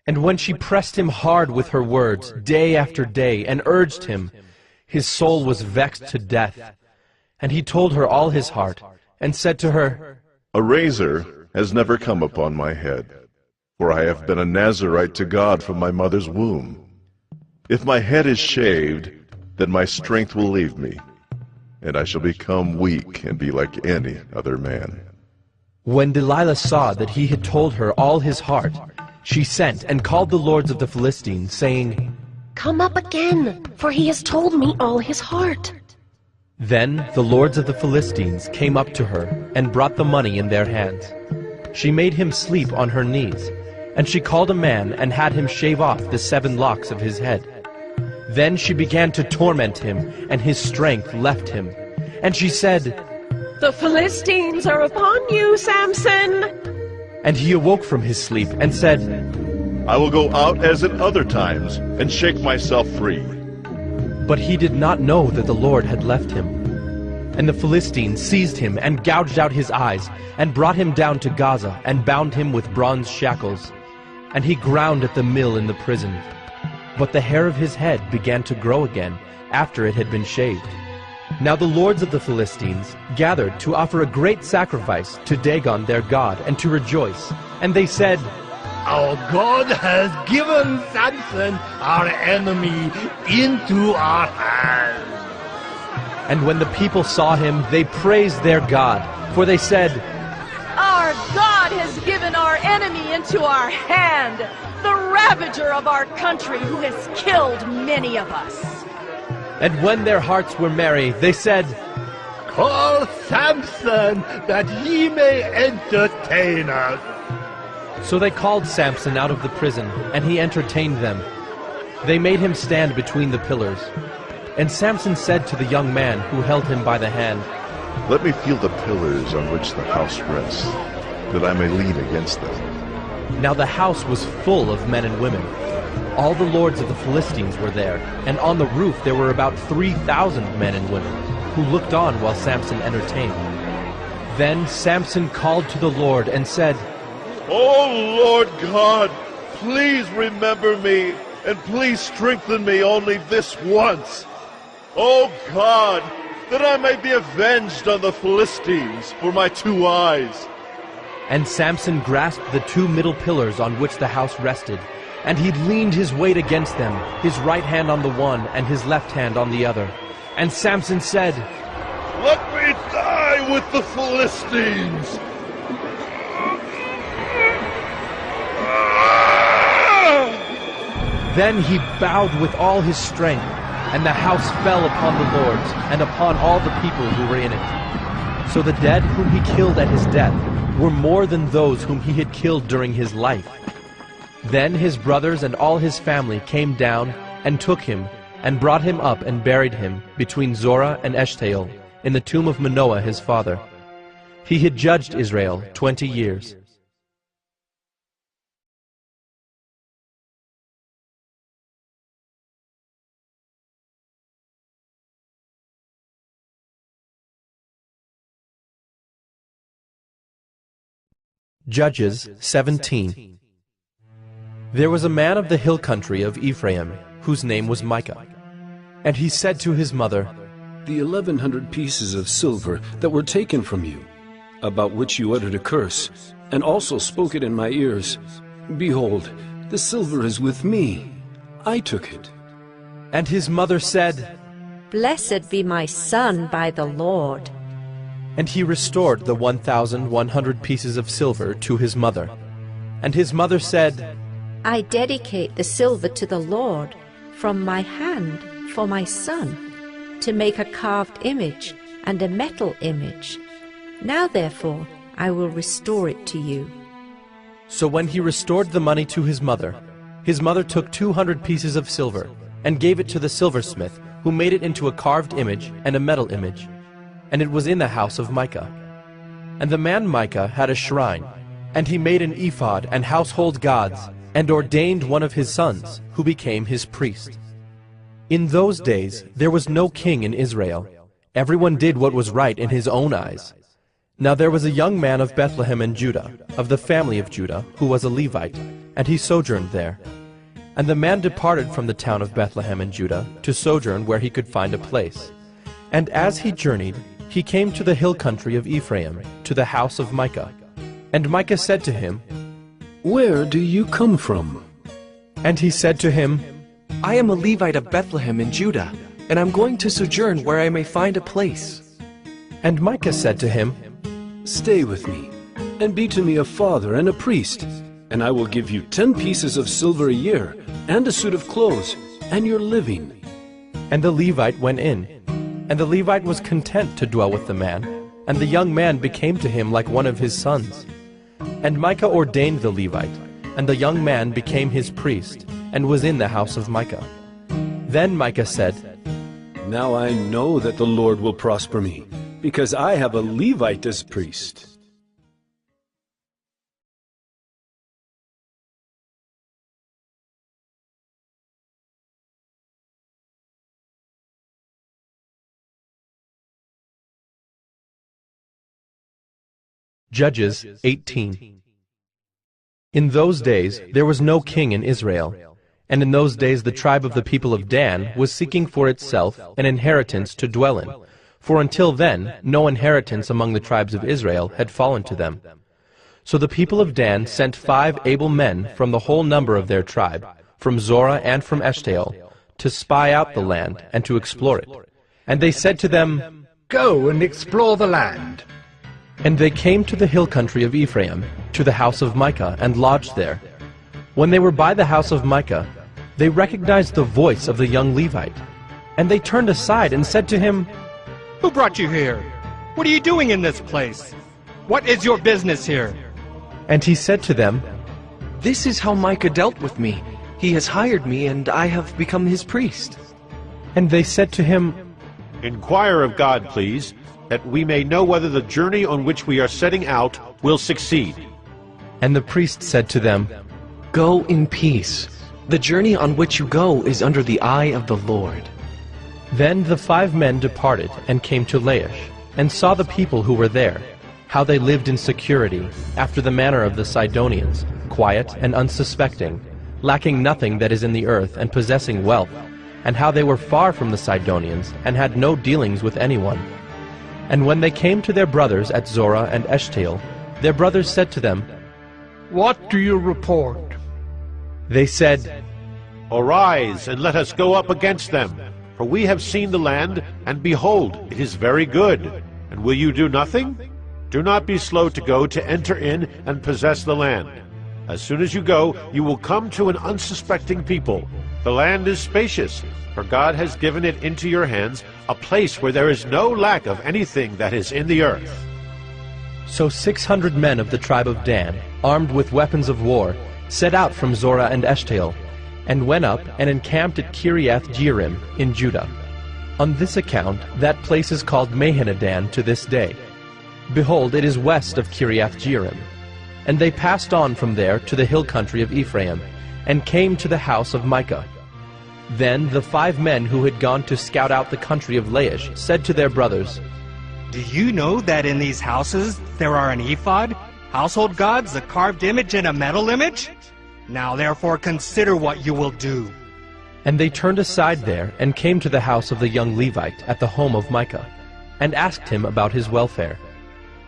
[SPEAKER 1] And when she pressed him hard with her words, day after day, and urged him, his soul was vexed to death. And he told her all his heart, and said to her,
[SPEAKER 7] A razor has never come upon my head, for I have been a Nazirite to God from my mother's womb. If my head is shaved, then my strength will leave me, and I shall become weak and be like any other man.
[SPEAKER 1] When Delilah saw that he had told her all his heart, she sent and called the lords of the Philistines, saying,
[SPEAKER 15] Come up again, for he has told me all his heart.
[SPEAKER 1] Then the lords of the Philistines came up to her and brought the money in their hands. She made him sleep on her knees, and she called a man and had him shave off the 7 locks of his head. Then she began to torment him, and his strength left him. And she said,
[SPEAKER 15] The Philistines are upon you, Samson.
[SPEAKER 1] And he awoke from his sleep and said,
[SPEAKER 7] I will go out as at other times and shake myself free.
[SPEAKER 1] But he did not know that the Lord had left him. And the Philistines seized him and gouged out his eyes, and brought him down to Gaza, and bound him with bronze shackles. And he ground at the mill in the prison. But the hair of his head began to grow again, after it had been shaved. Now the lords of the Philistines gathered to offer a great sacrifice to Dagon their god, and to rejoice. And they said,
[SPEAKER 13] Our God has given Samson, our enemy, into our hands.
[SPEAKER 1] And when the people saw him, they praised their God, for they said,
[SPEAKER 16] Our God has given our enemy into our hand, the ravager of our country who has killed many of us.
[SPEAKER 1] And when their hearts were merry, they said,
[SPEAKER 13] Call Samson, that he may entertain us.
[SPEAKER 1] So they called Samson out of the prison, and he entertained them. They made him stand between the pillars. And Samson said to the young man who held him by the hand,
[SPEAKER 7] Let me feel the pillars on which the house rests, that I may lean against them.
[SPEAKER 1] Now the house was full of men and women. All the lords of the Philistines were there, and on the roof there were about 3,000 men and women, who looked on while Samson entertained. Then Samson called to the Lord and said,
[SPEAKER 7] O Lord God, please remember me, and please strengthen me only this once. O God, that I may be avenged on the Philistines for my 2 eyes.
[SPEAKER 1] And Samson grasped the 2 middle pillars on which the house rested, and he leaned his weight against them, his right hand on the one and his left hand on the other. And Samson said,
[SPEAKER 7] Let me die with the Philistines.
[SPEAKER 1] Then he bowed with all his strength, and the house fell upon the lords and upon all the people who were in it. So the dead whom he killed at his death were more than those whom he had killed during his life. Then his brothers and all his family came down and took him and brought him up and buried him between Zorah and Eshtaol in the tomb of Manoah his father. He had judged Israel 20 years. Judges 17. There was a man of the hill country of Ephraim, whose name was Micah. And he said to his mother,
[SPEAKER 23] The 1,100 pieces of silver that were taken from you, about which you uttered a curse, and also spoke it in my ears, behold, the silver is with me. I took it.
[SPEAKER 1] And his mother said,
[SPEAKER 24] Blessed be my son by the Lord.
[SPEAKER 1] And he restored the 1,100 pieces of silver to his mother. And his mother said,
[SPEAKER 24] I dedicate the silver to the Lord from my hand for my son, to make a carved image and a metal image. Now therefore I will restore it to you.
[SPEAKER 1] So when he restored the money to his mother took 200 pieces of silver, and gave it to the silversmith, who made it into a carved image and a metal image. And it was in the house of Micah. And the man Micah had a shrine, and he made an ephod and household gods, and ordained one of his sons, who became his priest. In those days there was no king in Israel. Everyone did what was right in his own eyes. Now there was a young man of Bethlehem in Judah, of the family of Judah, who was a Levite, and he sojourned there. And the man departed from the town of Bethlehem in Judah to sojourn where he could find a place. And as he journeyed, he came to the hill country of Ephraim, to the house of Micah. And Micah said to him,
[SPEAKER 23] Where do you come from?
[SPEAKER 1] And he said to him,
[SPEAKER 22] I am a Levite of Bethlehem in Judah, and I'm going to sojourn where I may find a place.
[SPEAKER 1] And Micah said to him,
[SPEAKER 23] Stay with me, and be to me a father and a priest, and I will give you 10 pieces of silver a year, and a suit of clothes, and your living.
[SPEAKER 1] And the Levite went in, and the Levite was content to dwell with the man, and the young man became to him like one of his sons. And Micah ordained the Levite, and the young man became his priest, and was in the house of Micah. Then Micah said,
[SPEAKER 23] Now I know that the Lord will prosper me, because I have a Levite as priest.
[SPEAKER 1] Judges 18. In those days there was no king in Israel, and in those days the tribe of the people of Dan was seeking for itself an inheritance to dwell in, for until then no inheritance among the tribes of Israel had fallen to them. So the people of Dan sent 5 able men from the whole number of their tribe, from Zorah and from Eshtaol, to spy out the land and to explore it. And they said to them,
[SPEAKER 12] Go and explore the land.
[SPEAKER 1] And they came to the hill country of Ephraim, to the house of Micah, and lodged there. When they were by the house of Micah, they recognized the voice of the young Levite. And they turned aside and said to him,
[SPEAKER 2] Who brought you here? What are you doing in this place? What is your business here?
[SPEAKER 1] And he said to them,
[SPEAKER 22] This is how Micah dealt with me. He has hired me, and I have become his priest.
[SPEAKER 1] And they said to him,
[SPEAKER 4] Inquire of God, please, that we may know whether the journey on which we are setting out will succeed.
[SPEAKER 1] And the priest said to them,
[SPEAKER 22] Go in peace. The journey on which you go is under the eye of the Lord.
[SPEAKER 1] Then the 5 men departed and came to Laish, and saw the people who were there, how they lived in security, after the manner of the Sidonians, quiet and unsuspecting, lacking nothing that is in the earth, and possessing wealth, and how they were far from the Sidonians, and had no dealings with anyone. And when they came to their brothers at Zorah and Eshtaol, their brothers said to them,
[SPEAKER 12] What do you report?
[SPEAKER 1] They said,
[SPEAKER 4] Arise, and let us go up against them, for we have seen the land, and behold, it is very good. And will you do nothing? Do not be slow to go to enter in and possess the land. As soon as you go, you will come to an unsuspecting people. The land is spacious, for God has given it into your hands, a place where there is no lack of anything that is in the earth.
[SPEAKER 1] So 600 men of the tribe of Dan, armed with weapons of war, set out from Zorah and Eshtaol, and went up and encamped at Kiriath-Jearim in Judah. On this account that place is called Mahaneh-dan to this day. Behold, it is west of Kiriath-Jearim. And they passed on from there to the hill country of Ephraim, and came to the house of Micah. Then the 5 men who had gone to scout out the country of Laish said to their brothers,
[SPEAKER 2] Do you know that in these houses there are an ephod, household gods, a carved image, and a metal image? Now therefore consider what you will do.
[SPEAKER 1] And they turned aside there, and came to the house of the young Levite at the home of Micah, and asked him about his welfare.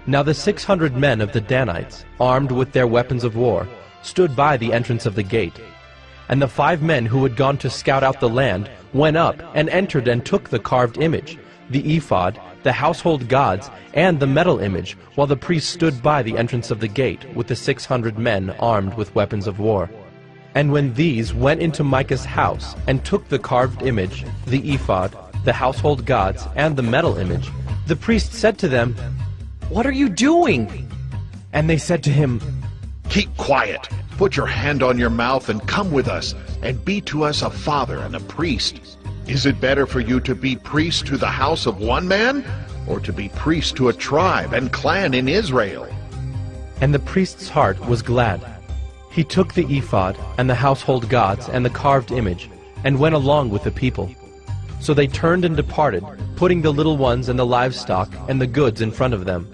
[SPEAKER 1] Now the 600 men of the Danites, armed with their weapons of war, stood by the entrance of the gate. And the 5 men who had gone to scout out the land went up and entered and took the carved image, the ephod, the household gods, and the metal image, while the priests stood by the entrance of the gate with the 600 men armed with weapons of war. And when these went into Micah's house and took the carved image, the ephod, the household gods, and the metal image, the priest said to them, What are you doing? And they said to him,
[SPEAKER 11] Keep quiet. Put your hand on your mouth and come with us, and be to us a father and a priest. Is it better for you to be priest to the house of one man, or to be priest to a tribe and clan in Israel?
[SPEAKER 1] And the priest's heart was glad. He took the ephod and the household gods and the carved image, and went along with the people. So they turned and departed, putting the little ones and the livestock and the goods in front of them.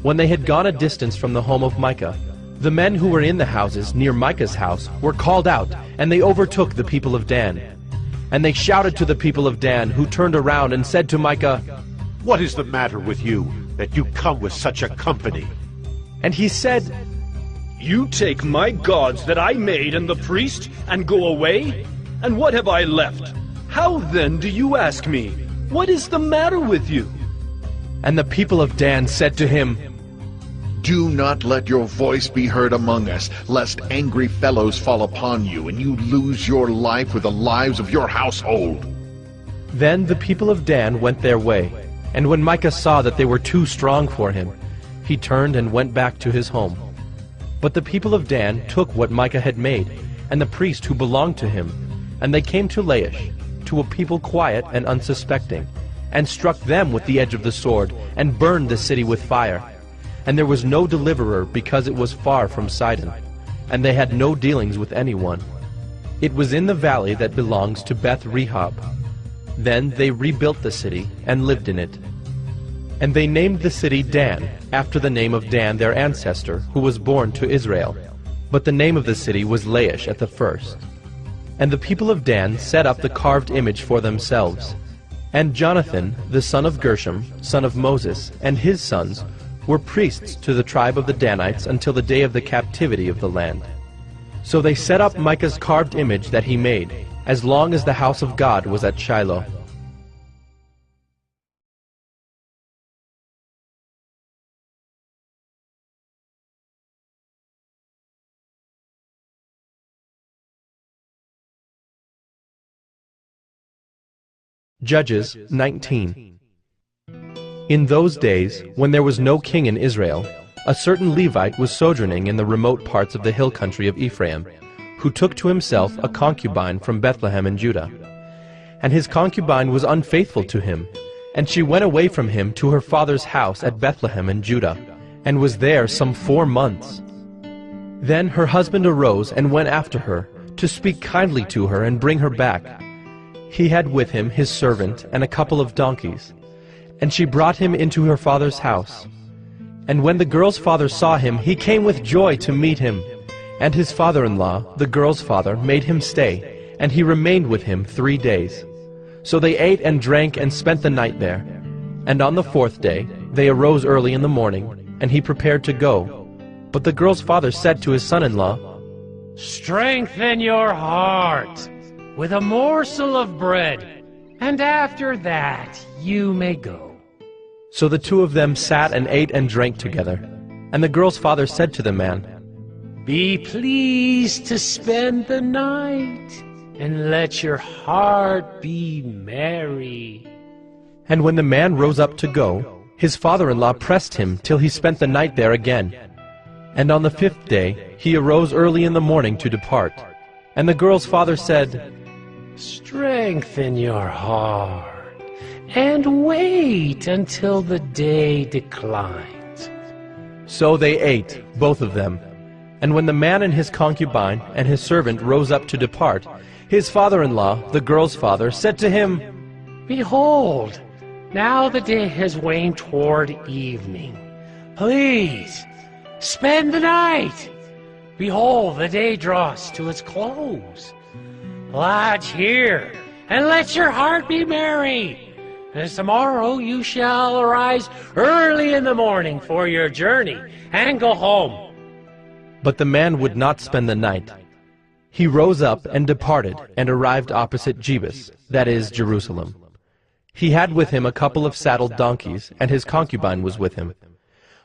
[SPEAKER 1] When they had gone a distance from the home of Micah, the men who were in the houses near Micah's house were called out, and they overtook the people of Dan. And they shouted to the people of Dan, who turned around and said to Micah,
[SPEAKER 4] What is the matter with you, that you come with such a company?
[SPEAKER 1] And he said,
[SPEAKER 23] You take my gods that I made and the priest, and go away? And what have I left? How then do you ask me, what is the matter with you?
[SPEAKER 1] And the people of Dan said to him,
[SPEAKER 11] Do not let your voice be heard among us, lest angry fellows fall upon you, and you lose your life with the lives of your household.
[SPEAKER 1] Then the people of Dan went their way, and when Micah saw that they were too strong for him, he turned and went back to his home. But the people of Dan took what Micah had made, and the priest who belonged to him, and they came to Laish, to a people quiet and unsuspecting, and struck them with the edge of the sword, and burned the city with fire. And there was no deliverer, because it was far from Sidon, and they had no dealings with anyone. It was in the valley that belongs to Beth Rehob. Then they rebuilt the city, and lived in it. And they named the city Dan, after the name of Dan their ancestor, who was born to Israel. But the name of the city was Laish at the first. And the people of Dan set up the carved image for themselves. And Jonathan, the son of Gershom, son of Moses, and his sons, were priests to the tribe of the Danites until the day of the captivity of the land. So they set up Micah's carved image that he made, as long as the house of God was at Shiloh. Judges 19. In those days, when there was no king in Israel, a certain Levite was sojourning in the remote parts of the hill country of Ephraim, who took to himself a concubine from Bethlehem in Judah. And his concubine was unfaithful to him, and she went away from him to her father's house at Bethlehem in Judah, and was there some 4 months. Then her husband arose and went after her, to speak kindly to her and bring her back. He had with him his servant and a couple of donkeys, and she brought him into her father's house. And when the girl's father saw him, he came with joy to meet him. And his father-in-law, the girl's father, made him stay, and he remained with him 3 days. So they ate and drank and spent the night there. And on the 4th day they arose early in the morning, and he prepared to go. But the girl's father said to his son-in-law,
[SPEAKER 5] Strengthen your heart with a morsel of bread, and after that you may go.
[SPEAKER 1] So the two of them sat and ate and drank together. And the girl's father said to the man,
[SPEAKER 5] Be pleased to spend the night, and let your heart be merry.
[SPEAKER 1] And when the man rose up to go, his father-in-law pressed him till he spent the night there again. And on the 5th day he arose early in the morning to depart. And the girl's father said,
[SPEAKER 5] Strengthen your heart, and wait until the day declines.
[SPEAKER 1] So they ate, both of them. And when the man and his concubine and his servant rose up to depart, his father-in-law, the girl's father, said to him,
[SPEAKER 5] Behold, now the day has waned toward evening. Please, spend the night. Behold, the day draws to its close. Lodge here, and let your heart be merry. As tomorrow you shall arise early in the morning for your journey, and go home.
[SPEAKER 1] But the man would not spend the night. He rose up and departed, and arrived opposite Jebus, that is, Jerusalem. He had with him a couple of saddled donkeys, and his concubine was with him.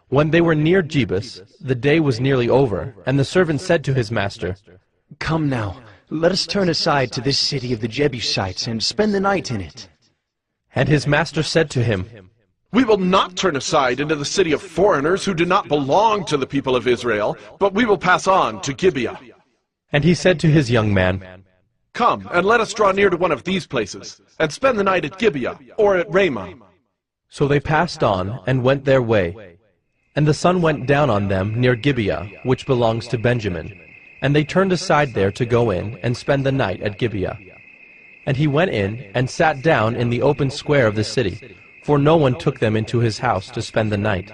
[SPEAKER 1] When they were near Jebus, the day was nearly over, and the servant said to his master,
[SPEAKER 22] Come now, let us turn aside to this city of the Jebusites, and spend the night in it.
[SPEAKER 1] And his master said to him,
[SPEAKER 10] We will not turn aside into the city of foreigners who do not belong to the people of Israel, but we will pass on to Gibeah.
[SPEAKER 1] And he said to his young man,
[SPEAKER 10] Come, and let us draw near to one of these places, and spend the night at Gibeah, or at Ramah.
[SPEAKER 1] So they passed on, and went their way. And the sun went down on them near Gibeah, which belongs to Benjamin. And they turned aside there to go in, and spend the night at Gibeah. And he went in, and sat down in the open square of the city, for no one took them into his house to spend the night.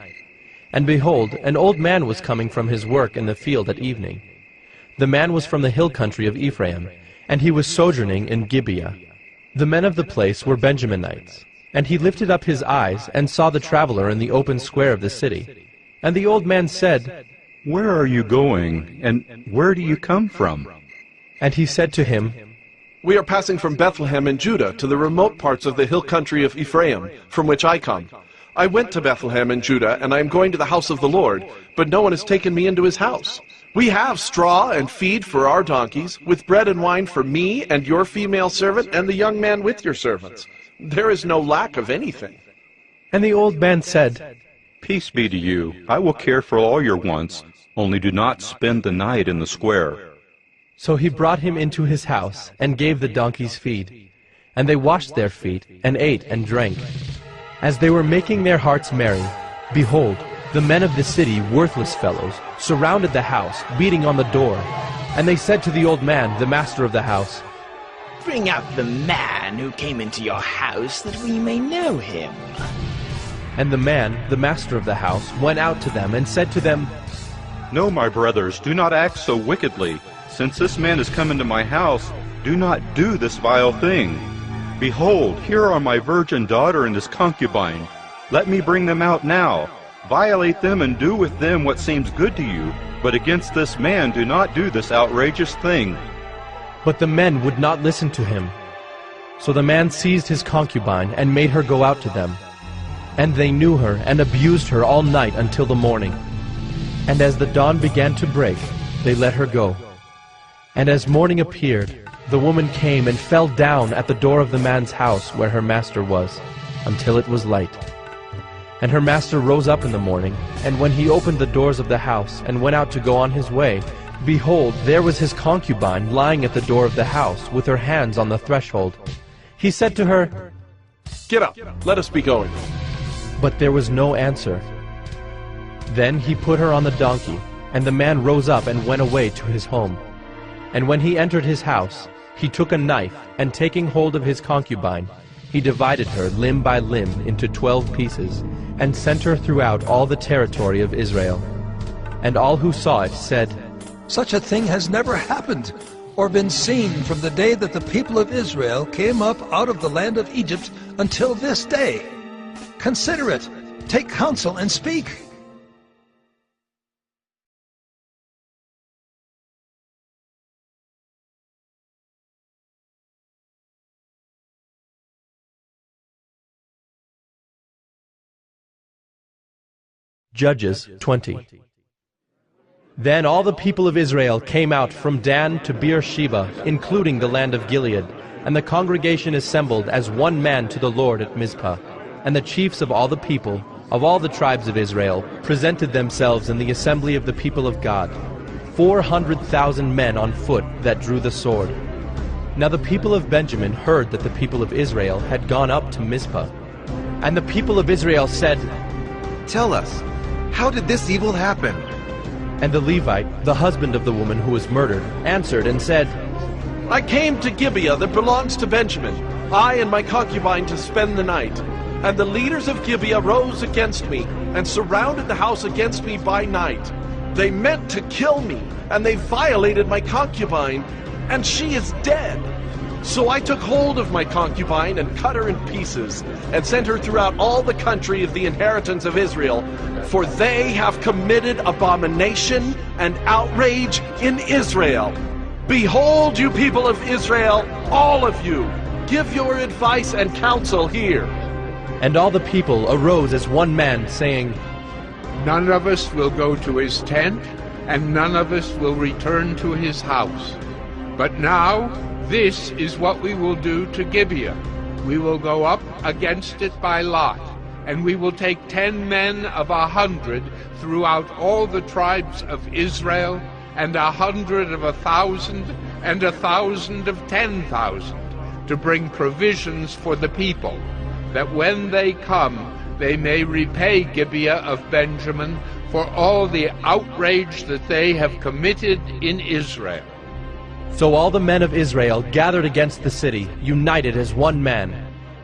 [SPEAKER 1] And behold, an old man was coming from his work in the field at evening. The man was from the hill country of Ephraim, and he was sojourning in Gibeah. The men of the place were Benjaminites, And he lifted up his eyes, and saw the traveler in the open square of the city. And the old man said,
[SPEAKER 9] Where are you going, and where do you come from?
[SPEAKER 1] And he said to him,
[SPEAKER 10] We are passing from Bethlehem in Judah to the remote parts of the hill country of Ephraim, from which I come. I went to Bethlehem in Judah, and I am going to the house of the Lord, but no one has taken me into his house. We have straw and feed for our donkeys, with bread and wine for me and your female servant and the young man with your servants. There is no lack of anything.
[SPEAKER 1] And the old man said,
[SPEAKER 9] Peace be to you. I will care for all your wants, only do not spend the night in the square.
[SPEAKER 1] So he brought him into his house, and gave the donkeys feed. And they washed their feet, and ate and drank. As they were making their hearts merry, behold, the men of the city, worthless fellows, surrounded the house, beating on the door. And they said to the old man, the master of the house,
[SPEAKER 17] Bring out the man who came into your house, that we may know him.
[SPEAKER 1] And the man, the master of the house, went out to them, and said to them,
[SPEAKER 9] No, my brothers, do not act so wickedly. Since this man has come into my house, do not do this vile thing. Behold, here are my virgin daughter and his concubine. Let me bring them out now. Violate them and do with them what seems good to you. But against this man do not do this outrageous thing.
[SPEAKER 1] But the men would not listen to him. So the man seized his concubine, and made her go out to them. And they knew her, and abused her all night until the morning. And as the dawn began to break, they let her go. And as morning appeared, the woman came and fell down at the door of the man's house where her master was, until it was light. And her master rose up in the morning, and when he opened the doors of the house, and went out to go on his way, behold, there was his concubine lying at the door of the house, with her hands on the threshold. He said to her,
[SPEAKER 10] Get up, let us be going.
[SPEAKER 1] But there was no answer. Then he put her on the donkey, and the man rose up and went away to his home. And when he entered his house, he took a knife, and taking hold of his concubine, he divided her limb by limb into 12 pieces, and sent her throughout all the territory of Israel. And all who saw it said,
[SPEAKER 18] Such a thing has never happened, or been seen from the day that the people of Israel came up out of the land of Egypt until this day. Consider it, take counsel, and speak.
[SPEAKER 1] Judges 20. Then all the people of Israel came out from Dan to Beersheba, including the land of Gilead, and the congregation assembled as one man to the Lord at Mizpah. And the chiefs of all the people, of all the tribes of Israel, presented themselves in the assembly of the people of God, 400,000 men on foot that drew the sword. Now the people of Benjamin heard that the people of Israel had gone up to Mizpah. And the people of Israel said,
[SPEAKER 19] Tell us, how did this evil happen?
[SPEAKER 1] And the Levite, the husband of the woman who was murdered, answered and said,
[SPEAKER 10] I came to Gibeah that belongs to Benjamin, I and my concubine to spend the night. And the leaders of Gibeah rose against me, and surrounded the house against me by night. They meant to kill me, and they violated my concubine, and she is dead. So I took hold of my concubine and cut her in pieces, and sent her throughout all the country of the inheritance of Israel, for they have committed abomination and outrage in Israel. Behold, you people of Israel, all of you, give your advice and counsel here.
[SPEAKER 1] And all the people arose as one man, saying,
[SPEAKER 25] None of us will go to his tent, and none of us will return to his house. But now, this is what we will do to Gibeah. We will go up against it by lot, and we will take 10 men of 100 throughout all the tribes of Israel, and 100 of 1,000, and 1,000 of 10,000, to bring provisions for the people, that when they come, they may repay Gibeah of Benjamin for all the outrage that they have committed in Israel.
[SPEAKER 1] So all the men of Israel gathered against the city, united as one man.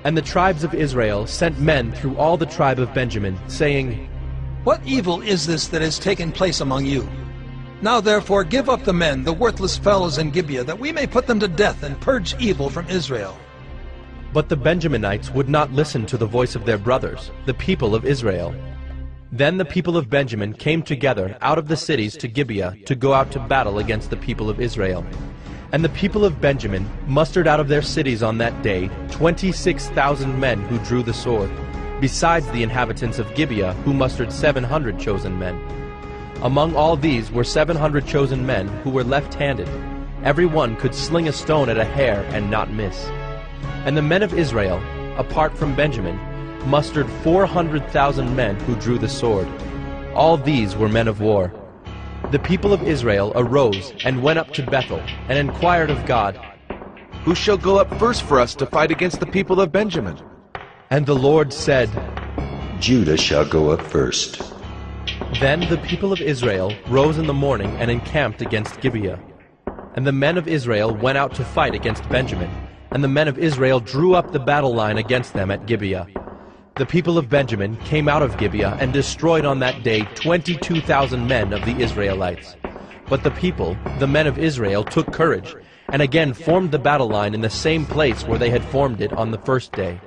[SPEAKER 1] And the tribes of Israel sent men through all the tribe of Benjamin, saying,
[SPEAKER 18] What evil is this that has taken place among you? Now therefore give up the men, the worthless fellows in Gibeah, that we may put them to death and purge evil from Israel.
[SPEAKER 1] But the Benjaminites would not listen to the voice of their brothers, the people of Israel. Then the people of Benjamin came together out of the cities to Gibeah to go out to battle against the people of Israel. And the people of Benjamin mustered out of their cities on that day 26,000 men who drew the sword, besides the inhabitants of Gibeah, who mustered 700 chosen men. Among all these were 700 chosen men who were left-handed. Every one could sling a stone at a hair and not miss. And the men of Israel, apart from Benjamin, mustered 400,000 men who drew the sword. All these were men of war. The people of Israel arose and went up to Bethel and inquired of God,
[SPEAKER 10] "Who shall go up first for us to fight against the people of Benjamin?"
[SPEAKER 1] And the Lord said,
[SPEAKER 3] "Judah shall go up first."
[SPEAKER 1] Then the people of Israel rose in the morning and encamped against Gibeah. And the men of Israel went out to fight against Benjamin, and the men of Israel drew up the battle line against them at Gibeah. The people of Benjamin came out of Gibeah and destroyed on that day 22,000 men of the Israelites. But the people, the men of Israel, took courage, and again formed the battle line in the same place where they had formed it on the first day.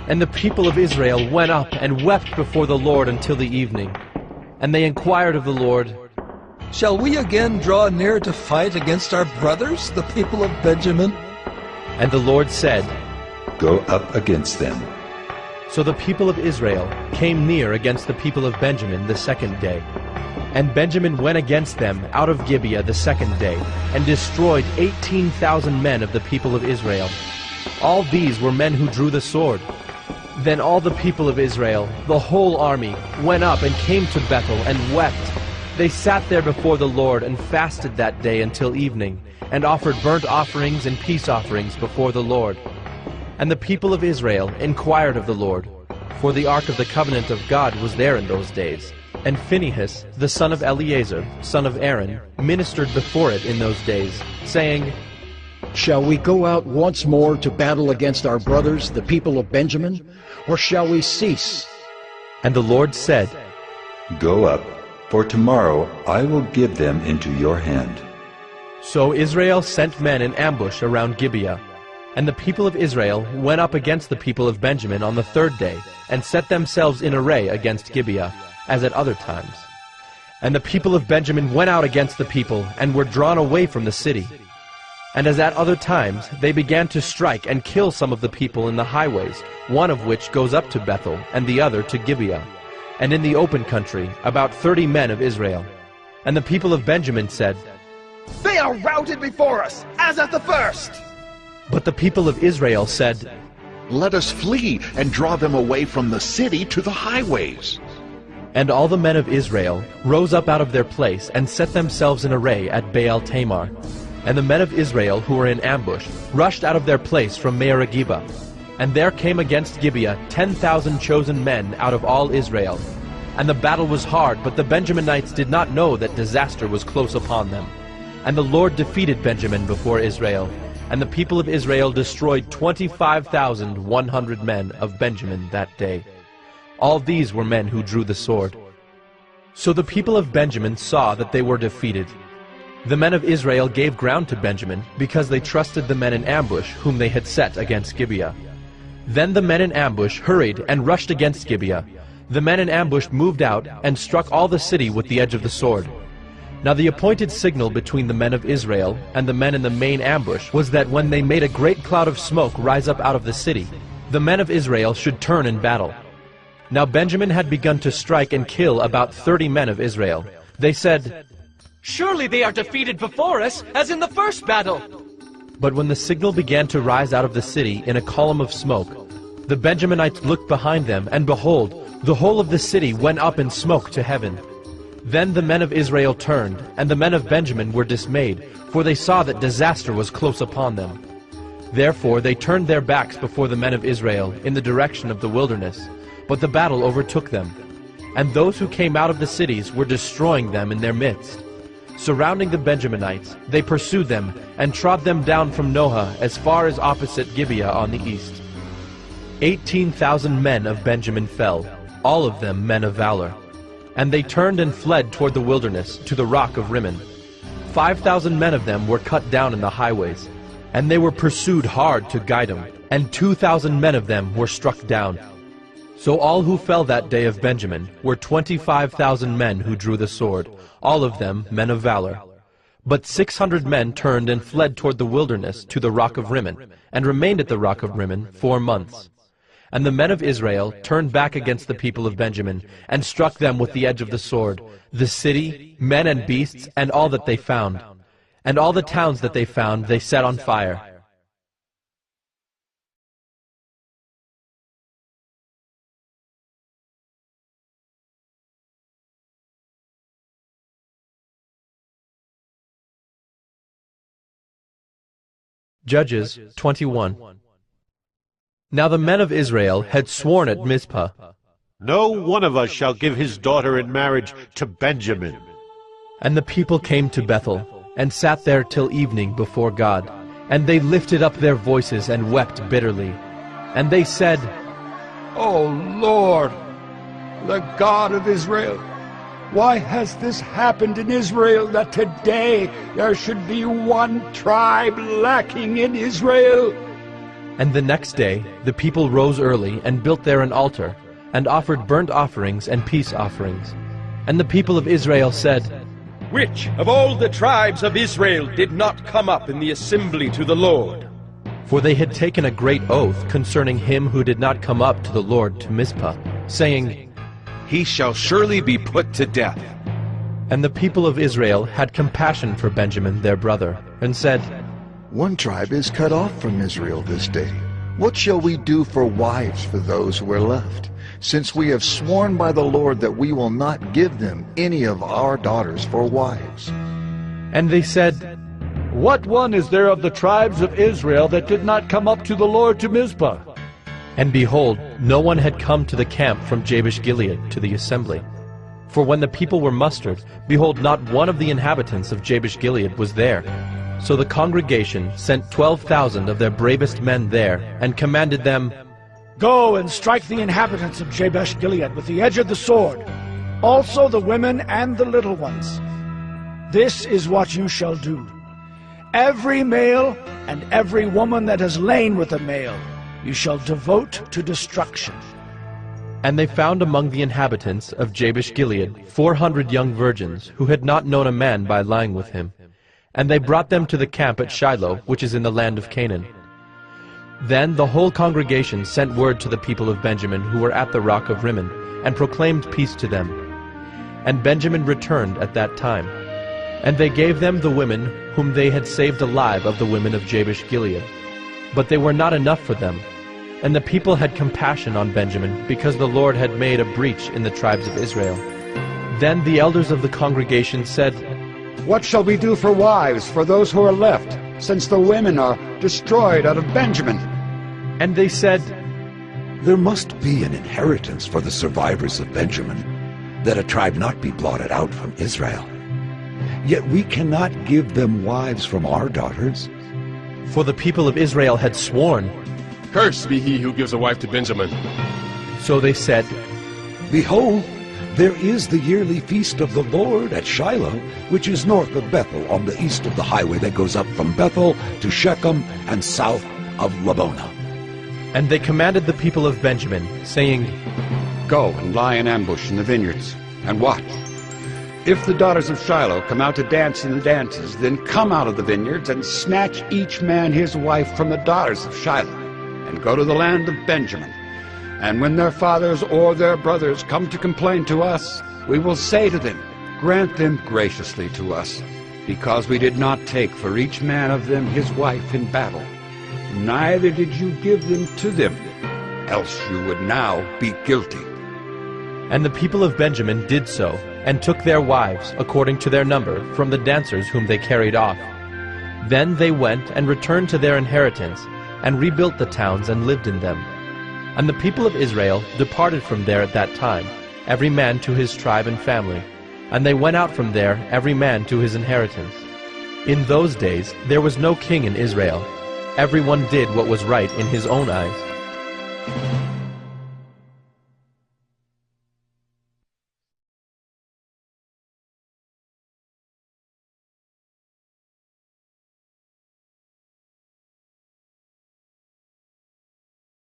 [SPEAKER 1] And the people of Israel went up and wept before the Lord until the evening. And they inquired of the Lord,
[SPEAKER 18] "Shall we again draw near to fight against our brothers, the people of Benjamin?"
[SPEAKER 1] And the Lord said,
[SPEAKER 3] "Go up against them."
[SPEAKER 1] So the people of Israel came near against the people of Benjamin the second day. And Benjamin went against them out of Gibeah the second day, and destroyed 18,000 men of the people of Israel. All these were men who drew the sword. Then all the people of Israel, the whole army, went up and came to Bethel and wept. They sat there before the Lord and fasted that day until evening, and offered burnt offerings and peace offerings before the Lord. And the people of Israel inquired of the Lord, for the ark of the covenant of God was there in those days. And Phinehas, the son of Eleazar, son of Aaron, ministered before it in those days, saying,
[SPEAKER 6] "Shall we go out once more to battle against our brothers, the people of Benjamin, or shall we cease?"
[SPEAKER 1] And the Lord said,
[SPEAKER 3] "Go up, for tomorrow I will give them into your hand."
[SPEAKER 1] So Israel sent men in ambush around Gibeah. And the people of Israel went up against the people of Benjamin on the third day, and set themselves in array against Gibeah, as at other times. And the people of Benjamin went out against the people, and were drawn away from the city. And as at other times, they began to strike and kill some of the people in the highways, one of which goes up to Bethel, and the other to Gibeah. And in the open country, about 30 men of Israel. And the people of Benjamin said,
[SPEAKER 14] "They are routed before us, as at the first."
[SPEAKER 1] But the people of Israel said,
[SPEAKER 11] "Let us flee and draw them away from the city to the highways."
[SPEAKER 1] And all the men of Israel rose up out of their place and set themselves in array at Baal Tamar. And the men of Israel who were in ambush rushed out of their place from Mearagibah. And there came against Gibeah 10,000 chosen men out of all Israel. And the battle was hard, but the Benjaminites did not know that disaster was close upon them. And the Lord defeated Benjamin before Israel. And the people of Israel destroyed 25,100 men of Benjamin that day. All these were men who drew the sword. So the people of Benjamin saw that they were defeated. The men of Israel gave ground to Benjamin, because they trusted the men in ambush whom they had set against Gibeah. Then the men in ambush hurried and rushed against Gibeah. The men in ambush moved out and struck all the city with the edge of the sword. Now the appointed signal between the men of Israel and the men in the main ambush was that when they made a great cloud of smoke rise up out of the city, the men of Israel should turn in battle. Now Benjamin had begun to strike and kill about 30 men of Israel. They said,
[SPEAKER 2] "Surely they are defeated before us, as in the first battle."
[SPEAKER 1] But when the signal began to rise out of the city in a column of smoke, the Benjaminites looked behind them, and behold, the whole of the city went up in smoke to heaven. Then the men of Israel turned, and the men of Benjamin were dismayed, for they saw that disaster was close upon them. Therefore they turned their backs before the men of Israel in the direction of the wilderness, but the battle overtook them. And those who came out of the cities were destroying them in their midst. Surrounding the Benjaminites, they pursued them, and trod them down from Noah as far as opposite Gibeah on the east. 18,000 men of Benjamin fell, all of them men of valor. And they turned and fled toward the wilderness, to the rock of Rimmon. 5,000 men of them were cut down in the highways, and they were pursued hard to Gidom. and 2,000 men of them were struck down. So all who fell that day of Benjamin were 25,000 men who drew the sword, all of them men of valor. But 600 men turned and fled toward the wilderness to the rock of Rimmon, and remained at the rock of Rimmon 4 months. And the men of Israel turned back against the people of Benjamin, and struck them with the edge of the sword, the city, men and beasts, and all that they found. And all the towns that they found they set on fire. Judges 21. Now the men of Israel had sworn at Mizpah,
[SPEAKER 4] "No one of us shall give his daughter in marriage to Benjamin."
[SPEAKER 1] And the people came to Bethel, and sat there till evening before God. And they lifted up their voices and wept bitterly. And they said,
[SPEAKER 8] O Lord, the God of Israel, why has this happened in Israel, that today there should be one tribe lacking in Israel?
[SPEAKER 1] And the next day the people rose early, and built there an altar, and offered burnt offerings and peace offerings. And the people of Israel said,
[SPEAKER 15] Which of all the tribes of Israel did not come up in the assembly to the Lord?
[SPEAKER 1] For they had taken a great oath concerning him who did not come up to the Lord to Mizpah, saying,
[SPEAKER 15] He shall surely be put to death.
[SPEAKER 1] And the people of Israel had compassion for Benjamin their brother, and said,
[SPEAKER 11] One tribe is cut off from Israel this day. What shall we do for wives for those who are left? Since we have sworn by the Lord that we will not give them any of our daughters for wives.
[SPEAKER 1] And they said,
[SPEAKER 13] What one is there of the tribes of Israel that did not come up to the Lord to Mizpah?
[SPEAKER 1] And behold, no one had come to the camp from Jabesh-Gilead to the assembly. For when the people were mustered, behold, not one of the inhabitants of Jabesh-Gilead was there. So the congregation sent 12,000 of their bravest men there, and commanded them,
[SPEAKER 12] Go and strike the inhabitants of Jabesh-Gilead with the edge of the sword, also the women and the little ones. This is what you shall do. Every male and every woman that has lain with a male you shall devote to destruction.
[SPEAKER 1] And they found among the inhabitants of Jabesh-Gilead 400 young virgins, who had not known a man by lying with him. And they brought them to the camp at Shiloh, which is in the land of Canaan. Then the whole congregation sent word to the people of Benjamin who were at the rock of Rimmon, and proclaimed peace to them. And Benjamin returned at that time. And they gave them the women whom they had saved alive of the women of Jabesh-Gilead. But they were not enough for them. And the people had compassion on Benjamin, because the Lord had made a breach in the tribes of Israel. Then the elders of the congregation said,
[SPEAKER 8] What shall we do for wives for those who are left, since the women are destroyed out of Benjamin?
[SPEAKER 1] And they said,
[SPEAKER 16] There must be an inheritance for the survivors of Benjamin, that a tribe not be blotted out from Israel. Yet we cannot give them wives from our daughters.
[SPEAKER 1] For the people of Israel had sworn,
[SPEAKER 20] Cursed be he who gives a wife to Benjamin.
[SPEAKER 1] So they said,
[SPEAKER 16] Behold, there is the yearly feast of the Lord at Shiloh, which is north of Bethel, on the east of the highway that goes up from Bethel to Shechem, and south of Labonah.
[SPEAKER 1] And they commanded the people of Benjamin, saying,
[SPEAKER 8] Go and lie in ambush in the vineyards, and watch. If the daughters of Shiloh come out to dance in the dances, then come out of the vineyards, and snatch each man his wife from the daughters of Shiloh, and go to the land of Benjamin. And when their fathers or their brothers come to complain to us, we will say to them, Grant them graciously to us, because we did not take for each man of them his wife in battle. Neither did you give them to them, else you would now be guilty.
[SPEAKER 1] And the people of Benjamin did so, and took their wives, according to their number, from the dancers whom they carried off. Then they went and returned to their inheritance, and rebuilt the towns and lived in them. And the people of Israel departed from there at that time, every man to his tribe and family, and they went out from there every man to his inheritance. In those days there was no king in Israel. Everyone did what was right in his own eyes.